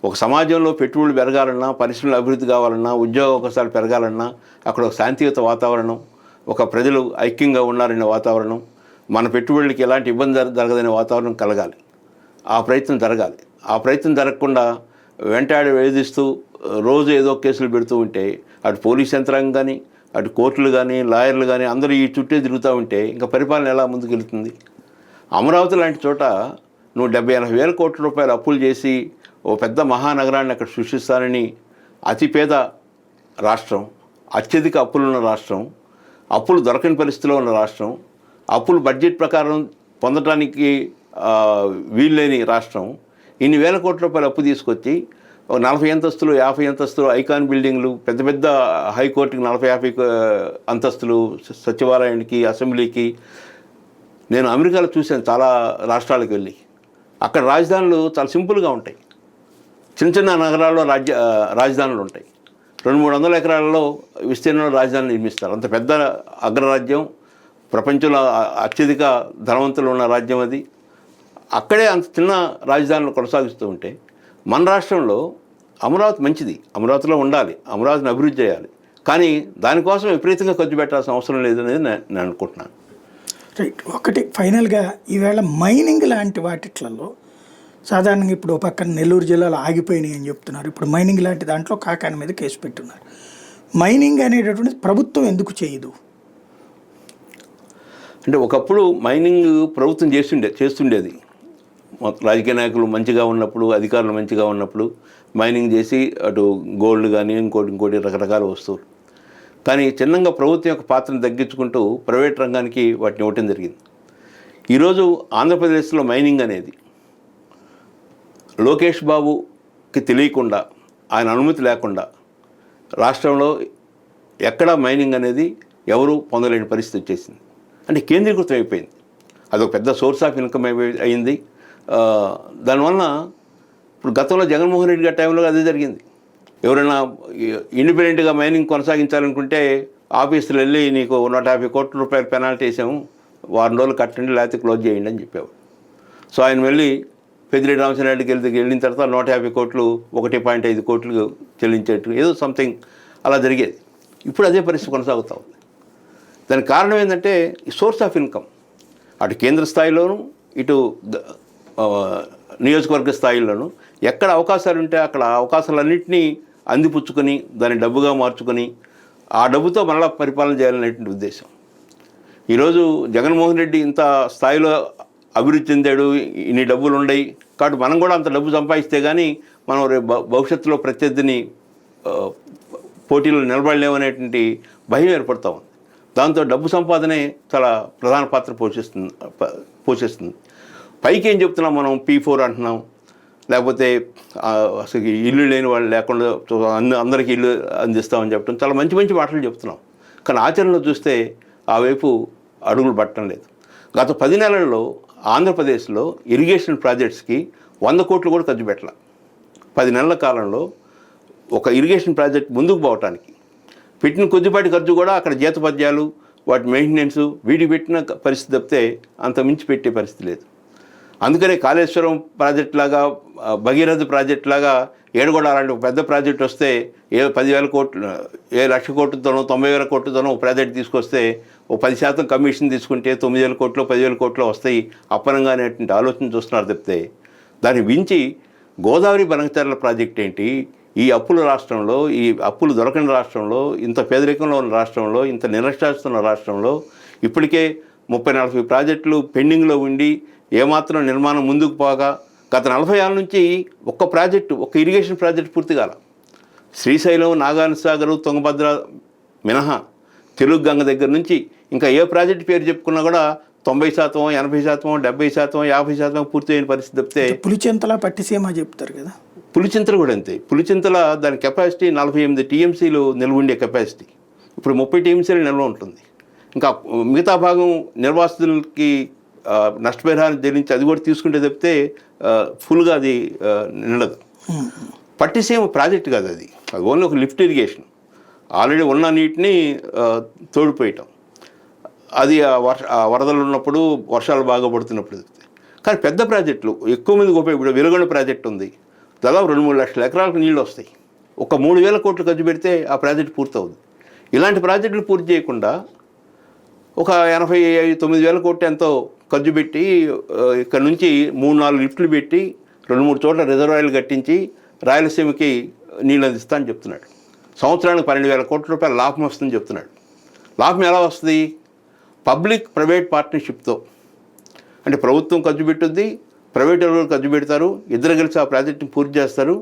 ఒక సమాజంలో పెట్టుబడులు పెరగాలన్నా, పరిశ్రమలు అభివృద్ధి కావాలన్నా, ఉద్యోగ అవకాశాలు పెరగాలన్నా అక్కడ ఒక శాంతియుత వాతావరణం, ఒక ప్రజలు ఐక్యంగా ఉన్నారనే వాతావరణం, మన పెట్టుబడులకి ఎలాంటి ఇబ్బంది జరగదనే వాతావరణం కలగాలి. ఆ ప్రయత్నం జరగాలి. ఆ ప్రయత్నం జరగకుండా వెంటాడి వేధిస్తూ రోజు ఏదో కేసులు పెడుతూ ఉంటే అటు పోలీస్ యంత్రాంగం కానీ, అటు కోర్టులు కానీ, లాయర్లు కానీ అందరూ ఈ చుట్టే తిరుగుతూ ఉంటే ఇంకా పరిపాలన ఎలా ముందుకు వెళ్తుంది? అమరావతి లాంటి చోట నువ్వు 70-80 వేల కోట్ల రూపాయలు అప్పులు చేసి ఓ పెద్ద మహానగరాన్ని అక్కడ సృష్టిస్తానని, అతిపేద రాష్ట్రం, అత్యధిక అప్పులున్న రాష్ట్రం, అప్పులు దొరకని పరిస్థితిలో ఉన్న రాష్ట్రం, అప్పులు బడ్జెట్ ప్రకారం పొందడానికి వీల్లేని రాష్ట్రం, ఇన్ని వేల కోట్ల రూపాయలు అప్పు తీసుకొచ్చి 40 అంతస్తులు 50 అంతస్తులు ఐకాన్ బిల్డింగ్లు, పెద్ద పెద్ద హైకోర్టుకి 40-50 అంతస్తులు, సచివాలయానికి, అసెంబ్లీకి. నేను అమెరికాలో చూశాను చాలా రాష్ట్రాలకు వెళ్ళి. అక్కడ రాజధానులు చాలా సింపుల్గా ఉంటాయి. చిన్న నగరాల్లో రాజధానులు ఉంటాయి. 200-300 ఎకరాలలో విస్తీర్ణంలో రాజధానులు నిర్మిస్తారు. అంత పెద్ద అగ్రరాజ్యం, ప్రపంచంలో అత్యధిక ధనవంతులు ఉన్న రాజ్యం అది. అక్కడే అంత చిన్న రాజధానులు కొనసాగిస్తూ ఉంటే మన రాష్ట్రంలో అమరావతి మంచిది, అమరావతిలో ఉండాలి, అమరావతిని అభివృద్ధి చేయాలి. కానీ దానికోసం విపరీతంగా ఖర్చు పెట్టాల్సిన అవసరం లేదనేది నేను అనుకుంటున్నాను. రైట్. ఒకటి ఫైనల్గా ఈవేళ మైనింగ్ లాంటి వాటిట్లలో సాధారణంగా ఇప్పుడు ఒక పక్కన నెల్లూరు జిల్లాలో ఆగిపోయినాయి అని చెప్తున్నారు. ఇప్పుడు మైనింగ్ లాంటి దాంట్లో కాకాని మీద కేసు పెట్టున్నారు. మైనింగ్ అనేటటువంటిది ప్రభుత్వం ఎందుకు చేయదు? అంటే ఒకప్పుడు మైనింగ్ ప్రభుత్వం చేస్తుండేది. రాజకీయ నాయకులు మంచిగా ఉన్నప్పుడు, అధికారులు మంచిగా ఉన్నప్పుడు మైనింగ్ చేసి అటు గోల్డ్ కానీ ఇంకోటి రకరకాల వస్తువులు. కానీ చిన్నగా ప్రభుత్వం యొక్క పాత్రను తగ్గించుకుంటూ ప్రైవేట్ రంగానికి వాటిని ఇవ్వటం జరిగింది. ఈరోజు ఆంధ్రప్రదేశ్లో మైనింగ్ అనేది లోకేష్ బాబుకి తెలియకుండా, ఆయన అనుమతి లేకుండా రాష్ట్రంలో ఎక్కడా మైనింగ్ అనేది ఎవరూ పొందలేని పరిస్థితి వచ్చేసింది. అంటే కేంద్రీకృతం అయిపోయింది. అదొక పెద్ద సోర్స్ ఆఫ్ ఇన్కమ్ అయింది. దానివల్ల ఇప్పుడు గతంలో జగన్మోహన్ రెడ్డి గారి టైంలో అదే జరిగింది. ఎవరైనా ఇండిపెండెంట్గా మైనింగ్ కొనసాగించాలనుకుంటే ఆఫీసులు వెళ్ళి నీకు 150 కోట్ల రూపాయలు పెనాల్టీ వేసాము, వారం రోజులు కట్టండి లేకపోతే క్లోజ్ చేయండి అని చెప్పేవాడు. సో ఆయన వెళ్ళి పెద్దిరెడ్డి రామచంద్రారెడ్డికి వెళ్ళిన తర్వాత 150 కోట్లు 1.5 కోట్లు చెల్లించేట్టు ఏదో సంథింగ్ అలా జరిగేది. ఇప్పుడు అదే పరిస్థితి కొనసాగుతూ ఉంది. దానికి కారణం ఏంటంటే ఈ సోర్స్ ఆఫ్ ఇన్కమ్ అటు కేంద్ర స్థాయిలోనూ ఇటు నియోజకవర్గ స్థాయిలోనూ ఎక్కడ అవకాశాలు ఉంటే అక్కడ అవకాశాలన్నింటినీ అందిపుచ్చుకొని దాన్ని డబ్బుగా మార్చుకొని ఆ డబ్బుతో మళ్ళీ పరిపాలన చేయాలనేటువంటి ఉద్దేశం. ఈరోజు జగన్మోహన్ రెడ్డి ఇంత స్థాయిలో అభివృద్ధి చెందాడు, ఇన్ని డబ్బులు ఉన్నాయి కాబట్టి మనం కూడా అంత డబ్బు సంపాదిస్తే కానీ మనం భవిష్యత్తులో ప్రత్యర్థిని పోటీలో నిలబడలేమనేటువంటి భయం ఏర్పడుతూ ఉంది. దాంతో డబ్బు సంపాదనే చాలా ప్రధాన పాత్ర పోషిస్తుంది. పైకి ఏం చెప్తున్నాం మనం, P4 అంటున్నాం, లేకపోతే అసలు ఇల్లు లేని వాళ్ళు లేకుండా అందరికీ ఇల్లు అందిస్తామని చెప్పడం చాలా మంచి మంచి మాటలు చెప్తున్నాం. కానీ ఆచరణలో చూస్తే ఆ వైపు అడుగులు పట్టడం లేదు. గత 10 నెలల్లో ఆంధ్రప్రదేశ్లో ఇరిగేషన్ ప్రాజెక్ట్స్కి 100 కోట్లు కూడా ఖర్చు పెట్టాల. 10 నెలల కాలంలో ఒక ఇరిగేషన్ ప్రాజెక్ట్ ముందుకు పోవటానికి పెట్టిన కొద్దిపాటి ఖర్చు కూడా అక్కడ జీతపద్యాలు, వాటి మెయింటెనెన్స్, వీటికి పెట్టిన పరిస్థితి తప్పితే అంత మించి పెట్టే పరిస్థితి లేదు. అందుకనే కాళేశ్వరం ప్రాజెక్ట్ లాగా, భగీరథ ప్రాజెక్ట్ లాగా ఏడుగొండ అలాంటి ఒక పెద్ద ప్రాజెక్ట్ వస్తే 10,000 కోట్లు, 1,00,000 కోట్లతోనో 90,000 కోట్లతోనో ఒక ప్రాజెక్ట్ తీసుకొస్తే ఓ 10% కమిషన్ తీసుకుంటే 9,000 కోట్లు 10,000 కోట్లు వస్తాయి అప్పనంగా అనేటువంటి ఆలోచన చూస్తున్నారు తప్పితే దాన్ని మించి గోదావరి బనకచర్ల ప్రాజెక్ట్ ఏంటి, ఈ అప్పుల రాష్ట్రంలో, ఈ అప్పులు దొరకని రాష్ట్రంలో, ఇంత పేదరికంలో ఉన్న రాష్ట్రంలో, ఇంత నిరక్షరాస్తున్న రాష్ట్రంలో ఇప్పటికే 30-40 ప్రాజెక్టులు పెండింగ్లో ఉండి ఏమాత్రం నిర్మాణం ముందుకు పోగా గత 40 ఏళ్ళ నుంచి ఒక్క ఇరిగేషన్ ప్రాజెక్ట్ పూర్తి కాల. శ్రీశైలం, నాగార్జున సాగర్, తుంగభద్ర మినహా తెలుగు గంగ దగ్గర నుంచి ఇంకా ఏ ప్రాజెక్టు పేరు చెప్పుకున్నా కూడా 90%, 80%, 70%, 50% పూర్తి అయిన పరిస్థితి తప్పితే పులిచింతల పట్టిసీమ చెప్తారు కదా, పులిచింతల కూడా అంతే. పులిచింతల దాని కెపాసిటీ 48 టీఎంసీలు నిల్వ ఉండే కెపాసిటీ ఇప్పుడు 30 టీఎంసీలు నిల్వ ఉంటుంది. ఇంకా మిగతా భాగం నిర్వాసితులకి నష్టపరిహారం చెల్లించి అది కూడా తీసుకుంటే తప్పితే ఫుల్గా అది నిండదు. పట్టిసీమ ప్రాజెక్ట్ కాదు, అది ఓన్లీ ఒక లిఫ్ట్ ఇరిగేషన్. ఆల్రెడీ ఉన్న నీటిని తోడిపోయటం, అది వరదలు ఉన్నప్పుడు, వర్షాలు బాగా పడుతున్నప్పుడు. కానీ పెద్ద ప్రాజెక్టులు ఎక్కువ మందికి ఉపయోగపడే వెలుగొండ ప్రాజెక్ట్ ఉంది, దాదాపు 2-3 లక్షల ఎకరాలకు నీళ్ళు వస్తాయి. ఒక 3,000 కోట్లు ఖర్చు పెడితే ఆ ప్రాజెక్ట్ పూర్తవుతుంది. ఇలాంటి ప్రాజెక్టులు పూర్తి చేయకుండా ఒక 89,000 కోట్లు ఎంతో ఖర్చు పెట్టి ఇక్కడ నుంచి 3-4 లిఫ్ట్లు పెట్టి 2-3 చోట్ల రిజర్వాయర్లు కట్టించి రాయలసీమకి నీళ్ళు అందిస్తా అని చెప్తున్నాడు. సంవత్సరానికి 12,000 కోట్ల రూపాయల లాభం వస్తుందని చెప్తున్నాడు. లాభం ఎలా వస్తుంది? పబ్లిక్ ప్రైవేట్ పార్ట్నర్షిప్తో. అంటే ప్రభుత్వం ఖర్చు పెట్టుద్ది, ప్రైవేట్ ఎవరు ఖర్చు పెడతారు, ఇద్దరు కలిసి ఆ ప్రాజెక్టుని పూర్తి చేస్తారు.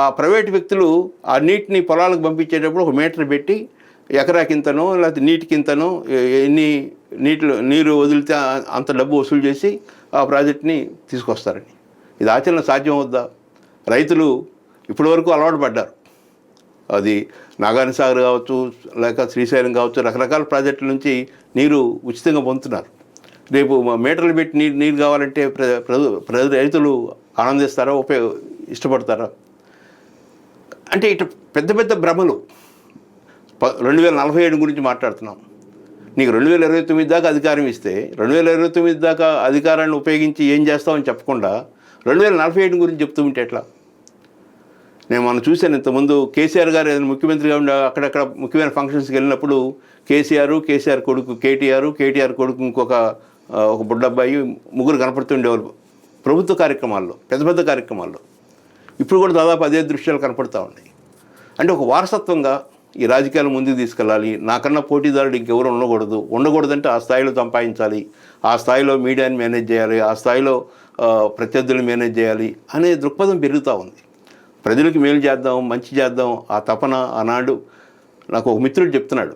ఆ ప్రైవేట్ వ్యక్తులు ఆ నీటిని పొలాలకు పంపించేటప్పుడు ఒక మీటర్ పెట్టి ఎకరాకింతనో లేకపోతే నీటికింతనో ఎన్ని నీరు వదిలితే అంత డబ్బు వసూలు చేసి ఆ ప్రాజెక్ట్ని తీసుకొస్తారని. ఇది ఆచరణ సాధ్యం అవుద్దా? రైతులు ఇప్పటివరకు అలవాటు పడ్డారు. అది నాగార్జున సాగర్ కావచ్చు, లేక శ్రీశైలం కావచ్చు, రకరకాల ప్రాజెక్టుల నుంచి నీరు ఉచితంగా పొందుతున్నారు. రేపు మీటర్లు పెట్టి నీరు కావాలంటే రైతులు ఆనందిస్తారా, ఇష్టపడతారా? అంటే ఇటు పెద్ద పెద్ద భ్రమలు. 2047 గురించి మాట్లాడుతున్నాం. నీకు 2029 దాకా అధికారం ఇస్తే 2029 దాకా అధికారాన్ని ఉపయోగించి ఏం చేస్తామని చెప్పకుండా 2047 గురించి చెప్తూ ఉంటే ఎట్లా? మనం చూశాను ఇంతకుముందు కేసీఆర్ గారు ఏదైనా ముఖ్యమంత్రిగా ఉండి అక్కడక్కడ ముఖ్యమైన ఫంక్షన్స్కి వెళ్ళినప్పుడు కేసీఆర్ కొడుకు కేటీఆర్ కొడుకు ఇంకొక బుడ్డబ్బాయి ముగ్గురు కనపడుతుండేవారు ప్రభుత్వ కార్యక్రమాల్లో, పెద్ద పెద్ద కార్యక్రమాల్లో ఇప్పుడు కూడా దాదాపు అదే దృశ్యాలు కనపడుతూ ఉన్నాయి. అంటే ఒక వారసత్వంగా ఈ రాజకీయాలు ముందుకు తీసుకెళ్ళాలి, నాకన్నా పోటీదారుడు ఇంకెవరు ఉండకూడదంటే ఆ స్థాయిలో సంపాదించాలి, ఆ స్థాయిలో మీడియాని మేనేజ్ చేయాలి, ఆ స్థాయిలో ప్రత్యర్థులను మేనేజ్ చేయాలి అనే దృక్పథం పెరుగుతూ ఉంది. ప్రజలకు మేలు చేద్దాం, మంచి చేద్దాం ఆ తపన ఆనాడు నాకు ఒక మిత్రుడు చెప్తున్నాడు.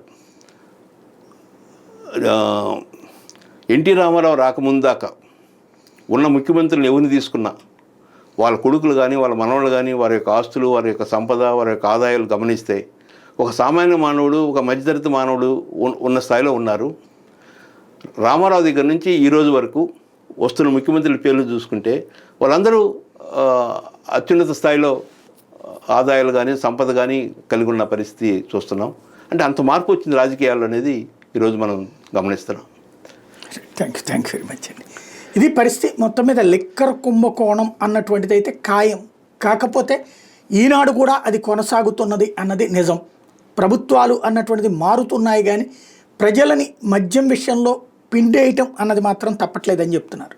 ఎన్టీ రామారావు రాకముందాక ఉన్న ముఖ్యమంత్రులు ఎవరిని తీసుకున్నా వాళ్ళ కొడుకులు కానీ వాళ్ళ మనవళ్ళు కానీ వారి యొక్క ఆస్తులు, వారి యొక్క సంపద, వారి యొక్క ఆదాయాలు గమనిస్తే ఒక సామాన్య మానవుడు, ఒక మధ్యతరగతి మానవుడు ఉన్న స్థాయిలో ఉన్నారు. రామారావు దగ్గర నుంచి ఈరోజు వరకు వస్తున్న ముఖ్యమంత్రుల పేర్లు చూసుకుంటే వాళ్ళందరూ అత్యున్నత స్థాయిలో ఆదాయాలు కానీ సంపద కానీ కలిగి ఉన్న పరిస్థితి చూస్తున్నాం. అంటే అంత మార్పు వచ్చింది రాజకీయాల్లో అనేది ఈరోజు మనం గమనిస్తున్నాం. థ్యాంక్ యూ వెరీ మచ్ అండి. ఇది పరిస్థితి. మొత్తం మీద లిక్కర్ కుంభకోణం అన్నటువంటిది అయితే ఖాయం. కాకపోతే ఈనాడు కూడా అది కొనసాగుతున్నది అన్నది నిజం. ప్రభుత్వాలు అన్నటువంటిది మారుతున్నాయి కానీ ప్రజలని మద్యం విషయంలో పిండేయటం అన్నది మాత్రం తప్పట్లేదని చెప్తున్నారు.